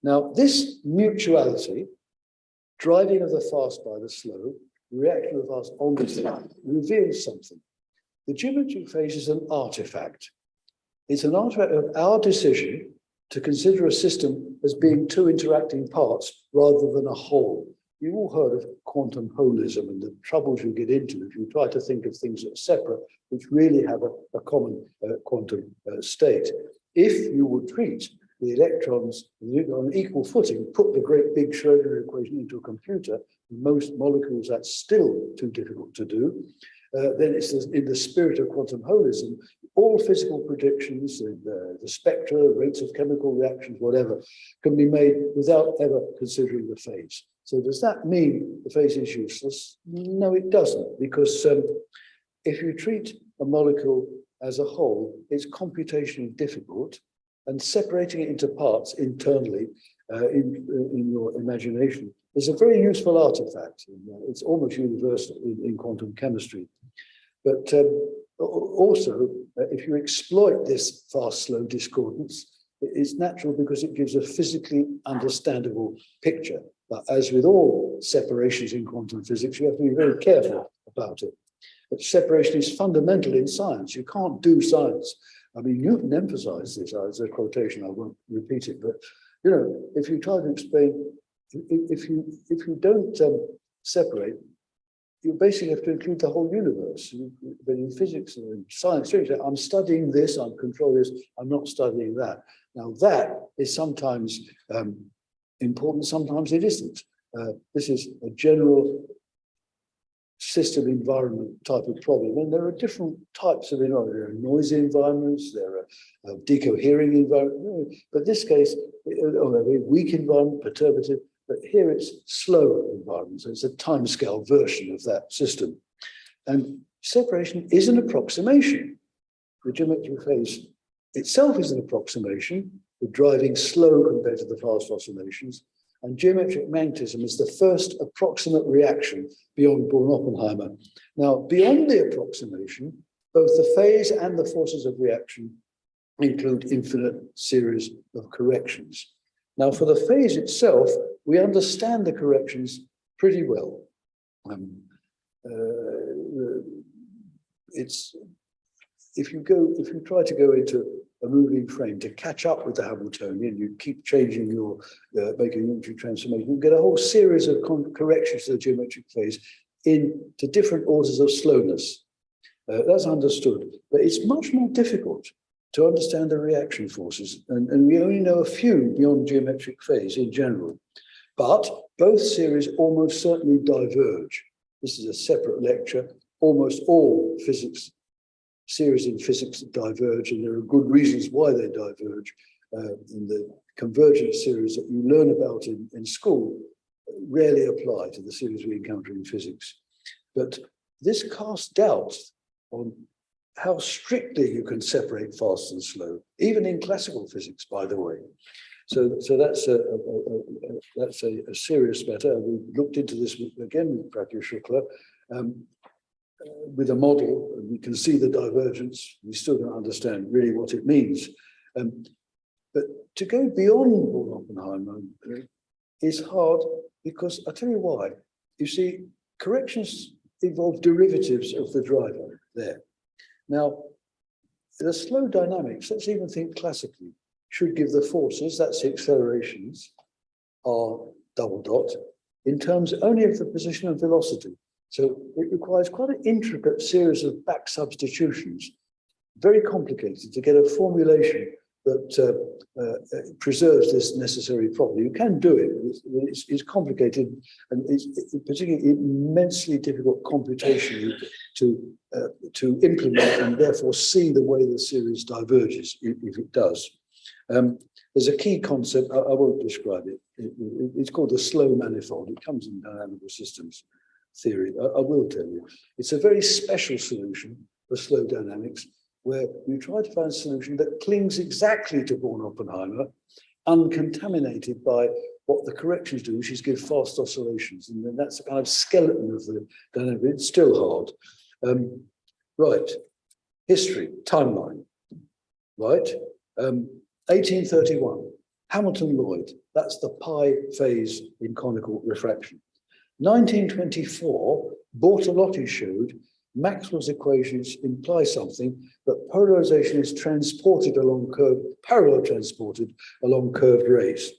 Now, this mutuality, driving of the fast by the slow, reaction of the fast on the slow, reveals something. The geometric phase is an artifact. It's an artifact of our decision to consider a system as being two interacting parts rather than a whole. You've all heard of quantum holism and the troubles you get into if you try to think of things that are separate, which really have a common quantum state. If you would treat the electrons on equal footing, put the great big Schrödinger equation into a computer, most molecules that's still too difficult to do, then it's in the spirit of quantum holism, all physical predictions, the spectra, rates of chemical reactions, whatever, can be made without ever considering the phase. So does that mean the phase is useless? No, it doesn't, because if you treat a molecule as a whole, it's computationally difficult, and separating it into parts internally in your imagination is a very useful artifact. It's almost universal in quantum chemistry. But also, if you exploit this fast-slow discordance, it's natural because it gives a physically understandable picture. But as with all separations in quantum physics, you have to be very careful about it. But separation is fundamental in science. You can't do science. I mean, Newton emphasized this as a quotation. I won't repeat it, but you know, if you try to explain, if you don't separate, you basically have to include the whole universe. But in physics and in science, I'm studying this, I'm controlling this, I'm not studying that. Now that is sometimes important, sometimes it isn't. This is a general system environment type of problem. And there are different types of environment. There are noisy environments, there are decohering environments, but in this case, a very weak environment, perturbative, but here it's slow environment. So it's a timescale version of that system. And separation is an approximation. The geometric phase itself is an approximation, the driving slow compared to the fast oscillations. And geometric magnetism is the first approximate reaction beyond Bourne-Oppenheimer. Now, beyond the approximation, both the phase and the forces of reaction include infinite series of corrections. Now, for the phase itself, we understand the corrections pretty well. If you try to go into a moving frame to catch up with the Hamiltonian, you keep changing your, making a unitary transformation, you get a whole series of corrections to the geometric phase into different orders of slowness. That's understood, but it's much more difficult to understand the reaction forces, and we only know a few beyond geometric phase in general. But both series almost certainly diverge. This is a separate lecture. Almost all series in physics diverge, and there are good reasons why they diverge. In the convergent series that you learn about in school rarely apply to the series we encounter in physics. But this casts doubt on how strictly you can separate fast and slow, even in classical physics, by the way. So that's a serious matter. We looked into this again with Pratyush Shukla, with a model, and we can see the divergence. We still don't understand really what it means. But to go beyond Bourne-Oppenheimer is hard because I'll tell you why. You see, corrections involve derivatives of the driver there. Now, the slow dynamics, let's even think classically, should give the forces, that's the accelerations, r double dot, in terms only of the position and velocity. So it requires quite an intricate series of back substitutions, very complicated to get a formulation that preserves this necessary property. You can do it, but it's complicated, and it's particularly immensely difficult computationally to implement and therefore see the way the series diverges, if it does. There's a key concept, I won't describe it. It's called the slow manifold. It comes in dynamical systems theory. I will tell you. It's a very special solution for slow dynamics, where you try to find a solution that clings exactly to Bourne-Oppenheimer, uncontaminated by what the corrections do, which is give fast oscillations. And then that's the kind of skeleton of the dynamic. It's still hard. Right, history, timeline, right? 1831, Hamilton-Lloyd, that's the pi phase in conical refraction. 1924, Bortolotti showed Maxwell's equations imply something, that polarization is transported along parallel transported along curved rays.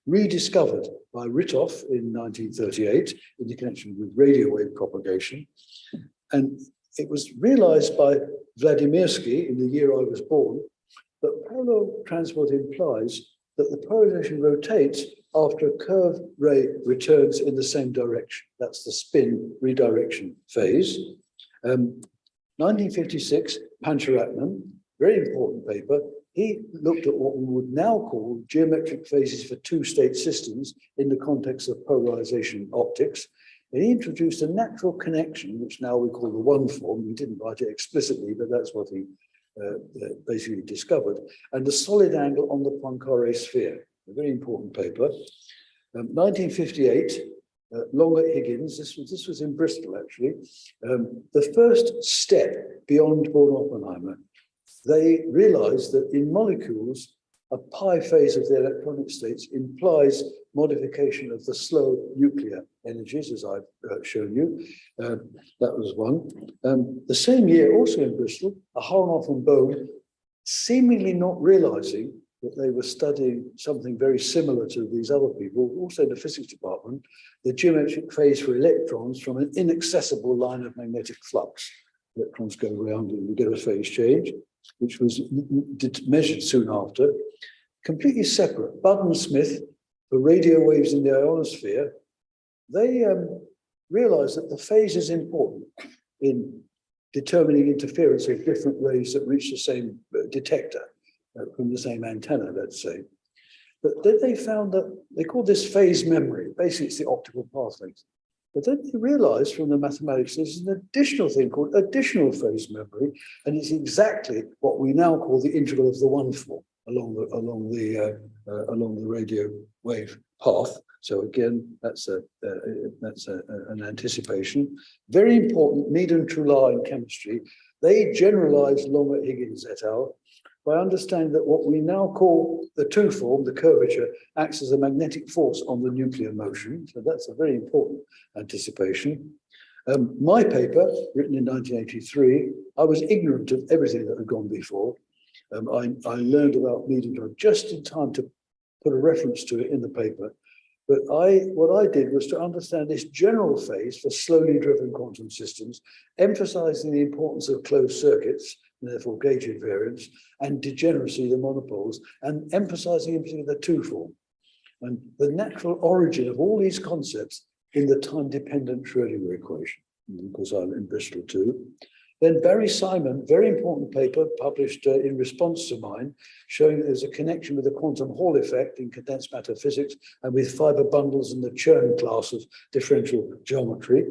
Rediscovered by Ritov in 1938 in the connection with radio wave propagation. And it was realized by Vladimirsky in the year I was born, that parallel transport implies that the polarization rotates after a curved ray returns in the same direction. That's the spin redirection phase. 1956, Pancharatnam, very important paper. He looked at what we would now call geometric phases for two-state systems in the context of polarization optics. And he introduced a natural connection, which now we call the one form. He didn't write it explicitly, but that's what he basically discovered. And the solid angle on the Poincare sphere, a very important paper. 1958, Longer-Higgins, this was in Bristol actually, the first step beyond Bourne-Oppenheimer. They realized that in molecules, a pi phase of the electronic states implies modification of the slow nuclear energies, as I've shown you. That was one. The same year, also in Bristol, Holonomy and Bourne, seemingly not realizing that they were studying something very similar to these other people, also in the physics department, the geometric phase for electrons from an inaccessible line of magnetic flux. Electrons go around and you get a phase change, which was measured soon after. Completely separate. Budd and Smith, for radio waves in the ionosphere, they realized that the phase is important in determining interference of different rays that reach the same detector. From the same antenna, let's say. But then they found that they call this phase memory. Basically, it's the optical path length. But then they realized from the mathematics there's an additional thing called additional phase memory, and it's exactly what we now call the integral of the one form along the radio wave path. So again, that's an anticipation. Very important, Mead and Trulla in chemistry. They generalized Longer-Higgins et al. By understanding that what we now call the two form, the curvature, acts as a magnetic force on the nuclear motion. So that's a very important anticipation. My paper, written in 1983, I was ignorant of everything that had gone before. I learned about Mead and Trulla just in time to put a reference to it in the paper. But what I did was to understand this general phase for slowly driven quantum systems, emphasizing the importance of closed circuits, and therefore gauge invariance, and degeneracy, the monopoles, and emphasizing in particular the two form. And the natural origin of all these concepts in the time-dependent Schrödinger equation, because I'm in Bristol too. Then Barry Simon, very important paper published in response to mine, showing that there's a connection with the quantum Hall effect in condensed matter physics and with fiber bundles in the Chern class of differential geometry.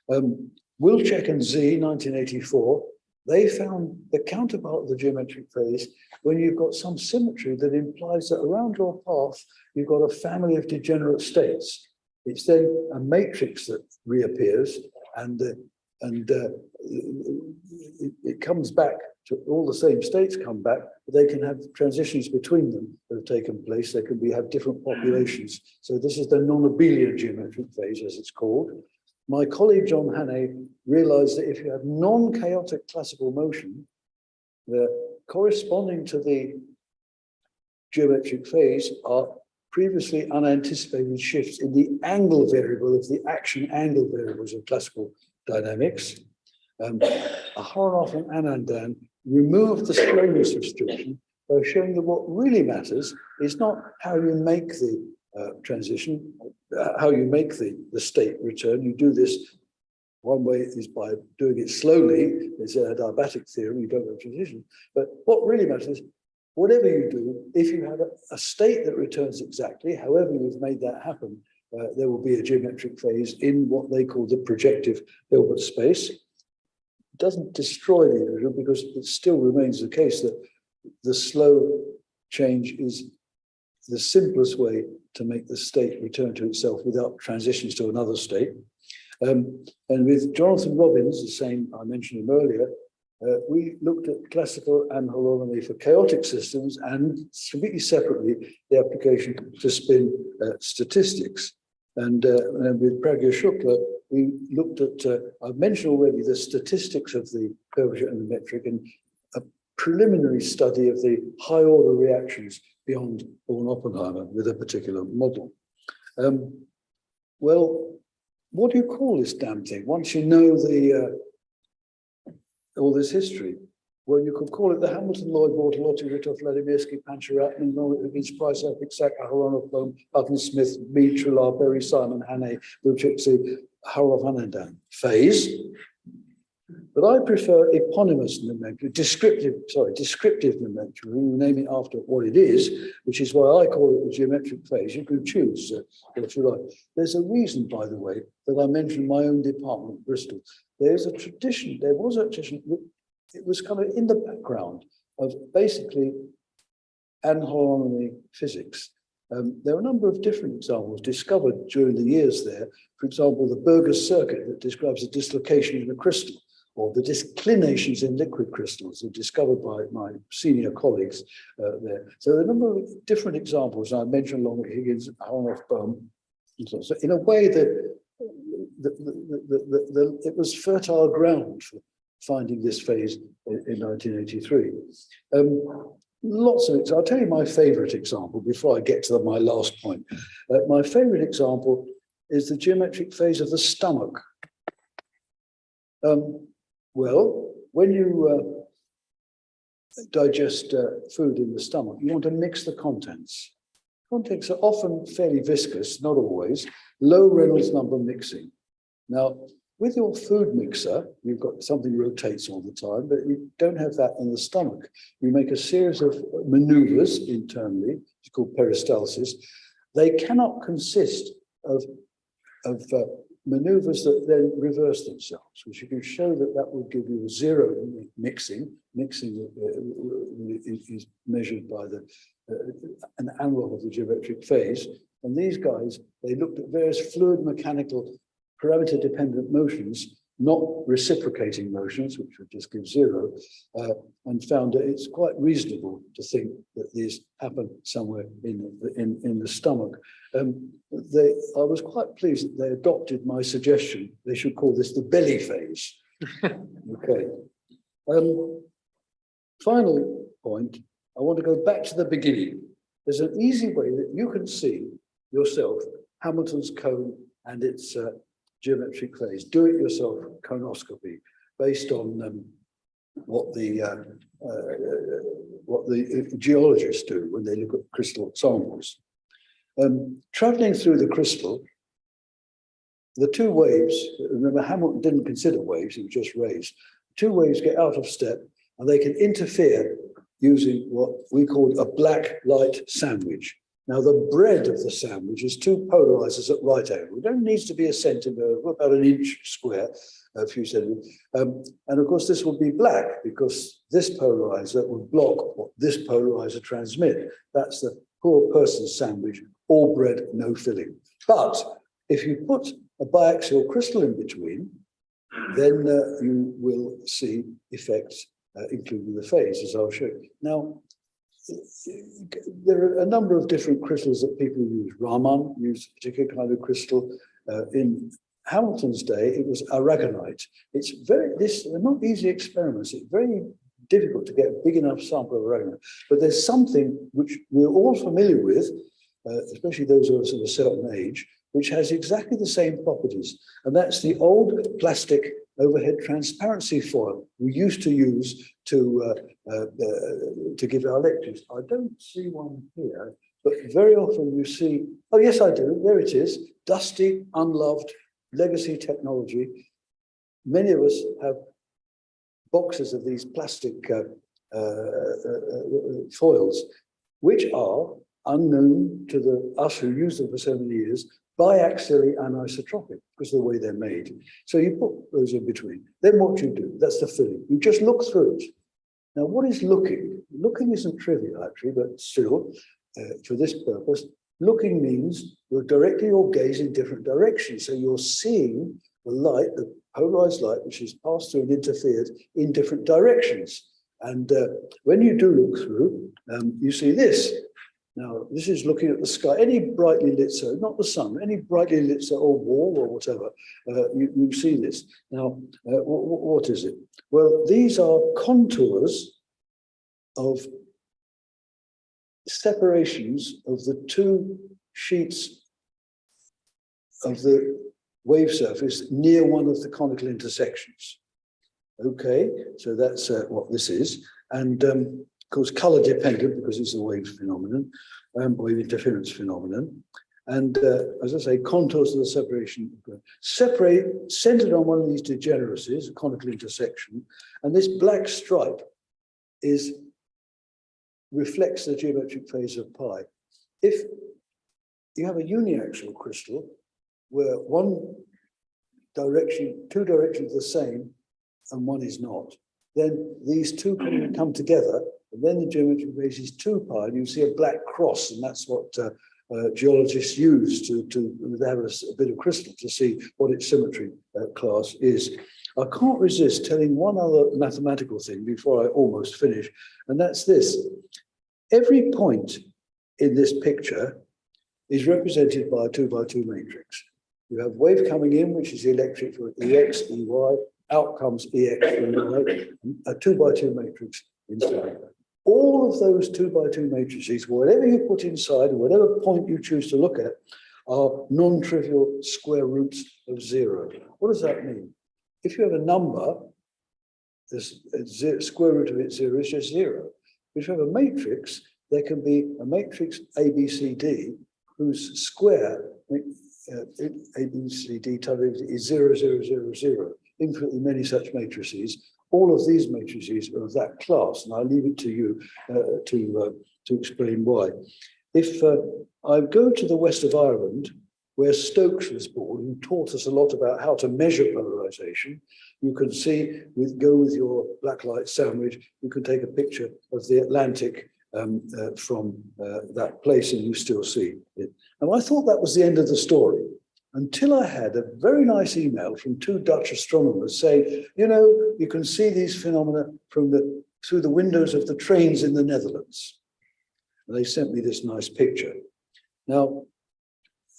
Wilczek and Z, 1984, they found the counterpart of the geometric phase when you've got some symmetry that implies that around your path, you've got a family of degenerate states. It's then a matrix that reappears and it comes back to all the same states come back, but they can have transitions between them that have taken place. They can have different populations. So this is the non-abelian geometric phase, as it's called. My colleague John Hannay realized that if you have non-chaotic classical motion, the corresponding to the geometric phase are previously unanticipated shifts in the angle variable of the action angle variables of classical dynamics. Aharonov and Anandan removed the slowness restriction by showing that what really matters is not how you make the transition, how you make the state return. You do this one way is by doing it slowly. It's a diabatic theorem, you don't have transition. But what really matters is whatever you do, if you have a state that returns exactly, however you've made that happen, there will be a geometric phase in what they call the projective Hilbert space. It doesn't destroy the illusion because it still remains the case that the slow change is the simplest way to make the state return to itself without transitions to another state. And with Jonathan Robbins, the same I mentioned him earlier, we looked at classical and holonomy for chaotic systems and completely separately the application to spin statistics. And with Pragya Shukla, we looked at, I've mentioned already the statistics of the curvature and the metric and a preliminary study of the high order reactions beyond Bourne-Oppenheimer with a particular model. Well, what do you call this damn thing? Once you know the all this history, well, you could call it the Hamilton, Lloyd, Bortolotti, Ritov, Vladimirsky, Pancharatman, Norwich, Price, Epic, Sack, Aharonov, Bohm, Hutton, Smith, Mead, Trillar, Berry, Simon, Hannay, Wilczynski, Harov, Anandan phase. But I prefer eponymous nomenclature, descriptive nomenclature. You name it after what it is, which is why I call it the geometric phase. You can choose what you like. There's a reason, by the way, that I mentioned my own department, Bristol. There's a tradition, there was a tradition, it was kind of in the background of basically anholonomy physics. There are a number of different examples discovered during the years there. For example, the Burgers circuit that describes a dislocation in a crystal, or the disclinations in liquid crystals are discovered by my senior colleagues there. So there are a number of different examples. I mentioned along with Higgins, Aharonov, Bohm. So in a way that it was fertile ground for finding this phase in 1983. Lots of it. I'll tell you my favorite example before I get to my last point. My favorite example is the geometric phase of the stomach. Well, when you digest food in the stomach, you want to mix the contents. Contents are often fairly viscous, not always, low Reynolds number mixing. Now, with your food mixer, you've got something rotates all the time, but you don't have that in the stomach. You make a series of maneuvers internally, it's called peristalsis. They cannot consist of maneuvers that then reverse themselves, which you can show that will give you a zero mixing. Mixing is measured by an analog of the geometric phase. And these guys, they looked at various fluid mechanical parameter-dependent motions, not reciprocating motions, which would just give zero, and found that it's quite reasonable to think that these happen somewhere in the stomach. I was quite pleased that they adopted my suggestion. They should call this the belly phase. Okay. Final point, I want to go back to the beginning. There's an easy way that you can see yourself Hamilton's cone and its geometric phase. Do it yourself conoscopy based on what the geologists do when they look at crystal samples. Traveling through the crystal, the two waves, remember Hamilton didn't consider waves, he was just rays. Two waves get out of step and they can interfere using what we call a black light sandwich. Now, the bread of the sandwich is two polarizers at right angle. It only needs to be a centimeter, about an inch square, a few centimeters. And of course, this will be black because this polarizer will block what this polarizer transmit. That's the poor person's sandwich, all bread, no filling. But if you put a biaxial crystal in between, then you will see effects, including the phase, as I'll show you. Now, there are a number of different crystals that people use. Raman used a particular kind of crystal. In Hamilton's day, it was aragonite. They're not easy experiments. It's very difficult to get a big enough sample of aragonite. But there's something which we're all familiar with, especially those of us of a certain age, which has exactly the same properties. And that's the old plastic overhead transparency foil we used to use to give our lectures. I don't see one here, but very often you see, oh yes, I do, there it is, dusty, unloved, legacy technology. Many of us have boxes of these plastic foils, which are unknown to us who use them for so many years, biaxially anisotropic because of the way they're made. So you put those in between. Then what you do, that's the filling. You just look through it. Now, what is looking? Looking isn't trivial, actually, but still, for this purpose, looking means you're directing your gaze in different directions. So you're seeing the light, the polarized light, which is passed through and interfered in different directions. And when you do look through, you see this. Now, this is looking at the sky, any brightly lit, so not the sun, any brightly lit, so or wall or whatever, you see this. Now, what is it? Well, these are contours of separations of the two sheets of the wave surface near one of the conical intersections. Okay, so that's what this is. And of course, color dependent because it's a wave phenomenon, wave interference phenomenon. And as I say, contours of the separation centered on one of these degeneracies, a conical intersection. And this black stripe reflects the geometric phase of pi. If you have a uniaxial crystal where two directions are the same and one is not, then these two can come together, and then the geometric phase is 2 pi, and you see a black cross, and that's what geologists use to have a bit of crystal to see what its symmetry class is. I can't resist telling one other mathematical thing before I almost finish, and that's this. Every point in this picture is represented by a 2 by 2 matrix. You have wave coming in, which is the electric for EX, EY, out comes EX, EY, a 2 by 2 matrix inside. All of those 2 by 2 matrices, whatever you put inside, whatever point you choose to look at, are non-trivial square roots of 0. What does that mean? If you have a number, the square root of it 0 is just 0. If you have a matrix, there can be a matrix ABCD whose square ABCD times is 0, 0, 0, 0. Infinitely many such matrices. All of these matrices are of that class, and I'll leave it to you to explain why. If I go to the west of Ireland, where Stokes was born, who taught us a lot about how to measure polarization, you can see, go with your blacklight sandwich, you can take a picture of the Atlantic from that place, and you still see it. And I thought that was the end of the story, until I had a very nice email from 2 Dutch astronomers saying, you know, you can see these phenomena through the windows of the trains in the Netherlands. And they sent me this nice picture. Now,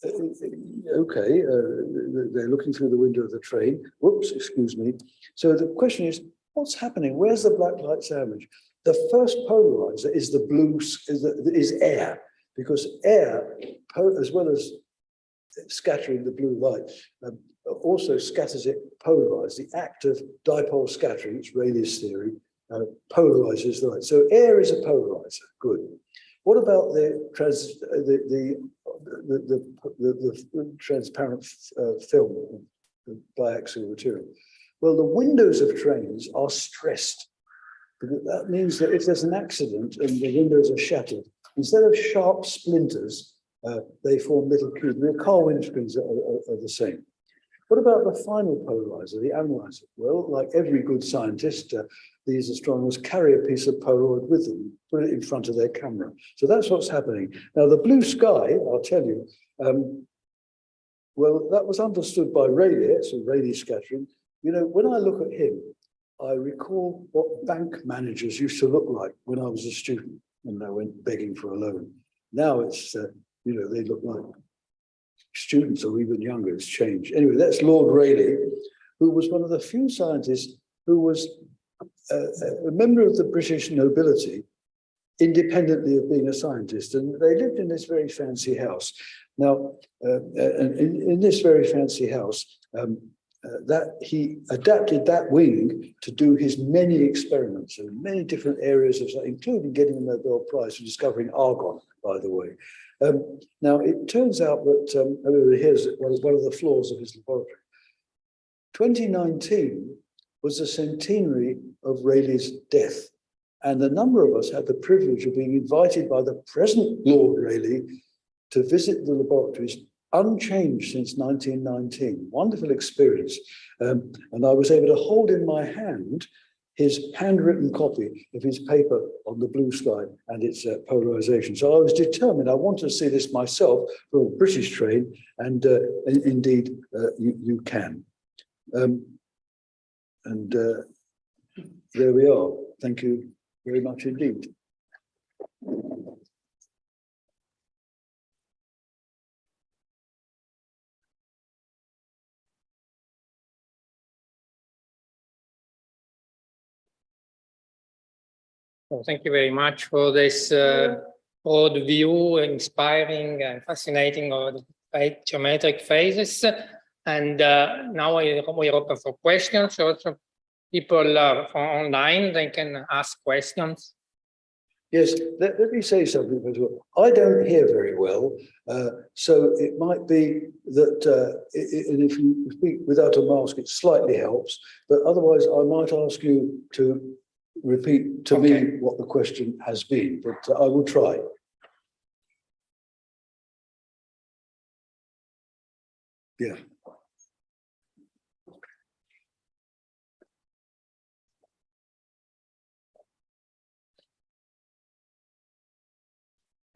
okay, they're looking through the window of the train. Whoops, excuse me. So the question is, what's happening? Where's the black light sandwich? The first polarizer is the blue, is air, because air, as well as scattering the blue light, also scatters it polarized. The act of dipole scattering, it's Rayleigh's theory, polarizes the light. So air is a polarizer. Good. What about the transparent film, the biaxial material? Well, the windows of trains are stressed, because that means that if there's an accident and the windows are shattered, instead of sharp splinters, they form little cubes. The car windscreens are the same. What about the final polarizer, the analyzer? Well, like every good scientist, these astronomers carry a piece of Polaroid with them, put it in front of their camera. So that's what's happening. Now, the blue sky, I'll tell you, well, that was understood by Rayleigh, so Rayleigh scattering. You know, when I look at him, I recall what bank managers used to look like when I was a student and I went begging for a loan. Now it's, you know, they look like students or even younger. It's changed. Anyway, that's Lord Rayleigh, who was one of the few scientists who was a member of the British nobility independently of being a scientist, and they lived in this very fancy house. Now, in this very fancy house, that he adapted that wing to do his many experiments in many different areas of, including getting a Nobel Prize for discovering argon, by the way. Now, it turns out that, here's one of the floors of his laboratory. 2019 was the centenary of Rayleigh's death. And a number of us had the privilege of being invited by the present Lord Rayleigh to visit the laboratories unchanged since 1919. Wonderful experience. And I was able to hold in my hand his handwritten copy of his paper on the blue sky and its polarization. So I was determined, I wanted to see this myself from a British train, and indeed you can. There we are. Thank you very much indeed. Well, thank you very much for this broad view, inspiring and fascinating of the geometric phases. And now we're open for questions. Also, people from online, they can ask questions. Yes, let me say something. I don't hear very well, so it might be that if you speak without a mask, it slightly helps. But otherwise, I might ask you to repeat to me what the question has been, but I will try. Yeah.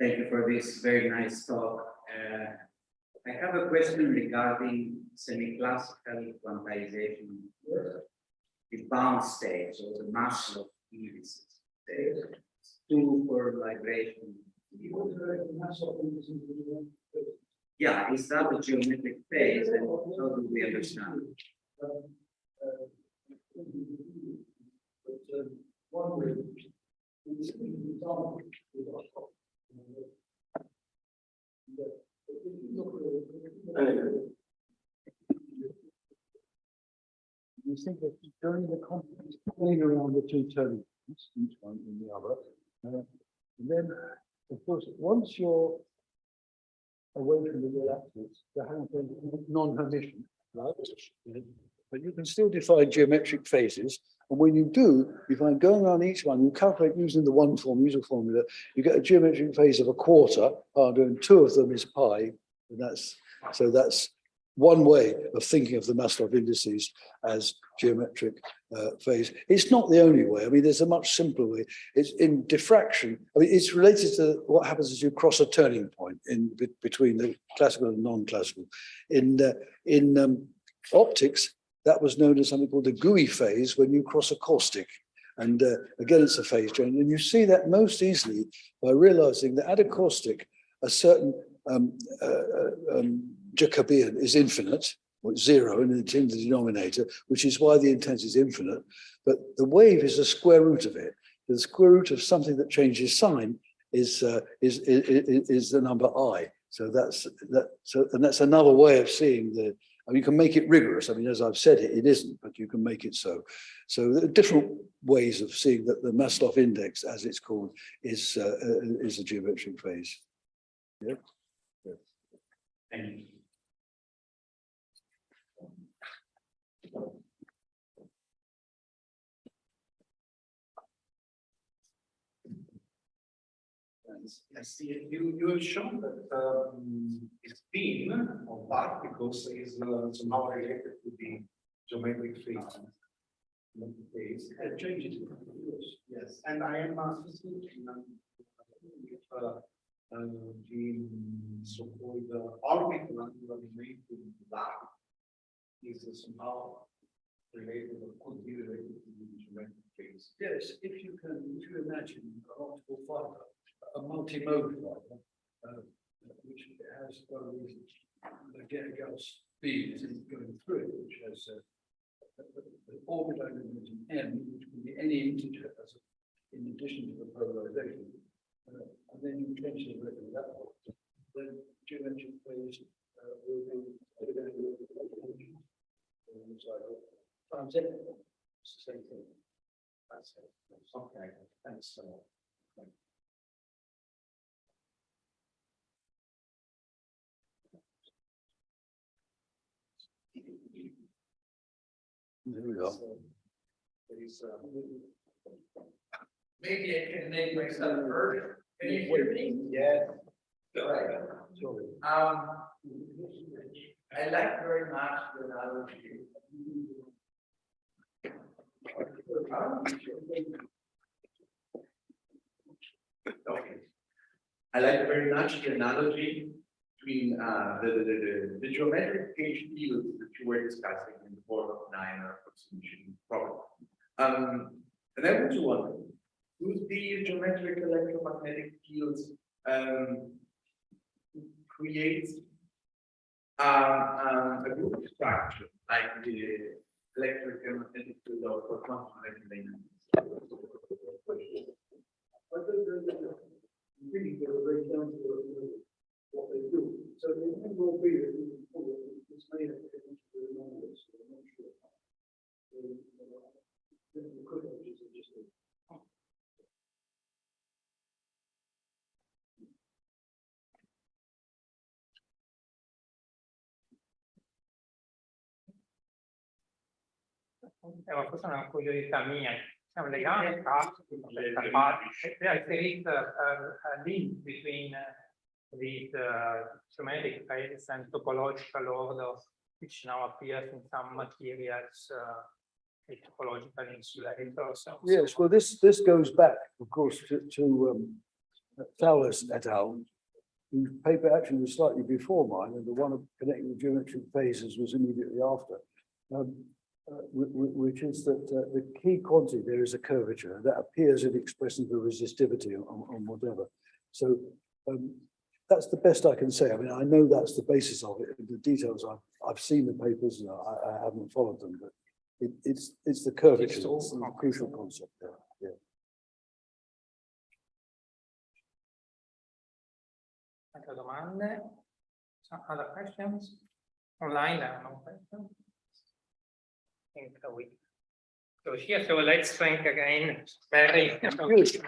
Thank you for this very nice talk. I have a question regarding semi-classical quantization, the bound stage or the mass of indices stage. Two for vibration. Yeah, is that a geometric phase, and how do we understand? You think that during the conflict, playing around the two terminals, each one in the other, and then, of course, once you're away from the real axis, the non-Hermitian, right? But you can still define geometric phases. And when you do, you find going around each one, you calculate using the one form, usual formula, you get a geometric phase of a quarter, and two of them is pi. And that's one way of thinking of the Maslov indices as geometric phase. It's not the only way. I mean, there's a much simpler way. It's in diffraction. I mean, it's related to what happens as you cross a turning point between the classical and non-classical. In optics, that was known as something called the GUI phase when you cross a caustic. And again, it's a phase change. And you see that most easily by realizing that at a caustic, a certain Jacobian is infinite, or zero, and it's in the denominator, which is why the intensity is infinite. But the wave is the square root of it. The square root of something that changes sign is the number I. So that's another way of seeing the. I mean, you can make it rigorous. I mean, as I've said, it isn't, but you can make it so. So there are different ways of seeing that the Maslov index, as it's called, is a geometric phase. Yeah. Yeah. Thank you. I see you have shown that it's been on part because it's somehow related to the geometric phase. Changes. Yes, and I am thinking the so-called orbital angular momentum line is somehow related or could be related to the geometric phase. Yes, if you imagine an optical fiber, a multimode fiber, which has one of these Gauss beams going through it, which has an orbital momentum m, which can be any integer in addition to the polarization. And then you change the rhythm that way. Then geometric phase will be times it. It's the same thing. That's it. Okay. Thanks so much. There we go. Maybe I can make myself heard. Can you hear me? Yeah. I like very much the analogy. Okay. I like very much the analogy between the geometric gauge fields that you were discussing in the Bourne approximation problem. And I want to wonder, do the geometric electromagnetic fields create a group structure like the electric and magnetic field of quantum dynamics? Really go very down to what they do. So it may well be that this may have been the numbers, I'm not sure. The equivalences are just Questa è una curiosità mia. C'è un legame tra there is a link between these geometric phases and topological orders, which now appears in some materials, topological insulators. yes, well, this goes back, of course, to Pauli et al., whose paper actually was slightly before mine, and the one connecting the geometric phases was immediately after. Which is that the key quantity there is a curvature that appears in expressing the resistivity on whatever. So that's the best I can say. I mean, I know that's the basis of it. The details I've seen the papers, and I haven't followed them, but it's the curvature. It's the crucial concept there. Yeah. Altre domande? Some other questions? Online, there are no questions. I think we go here. So let's thank again very. Good.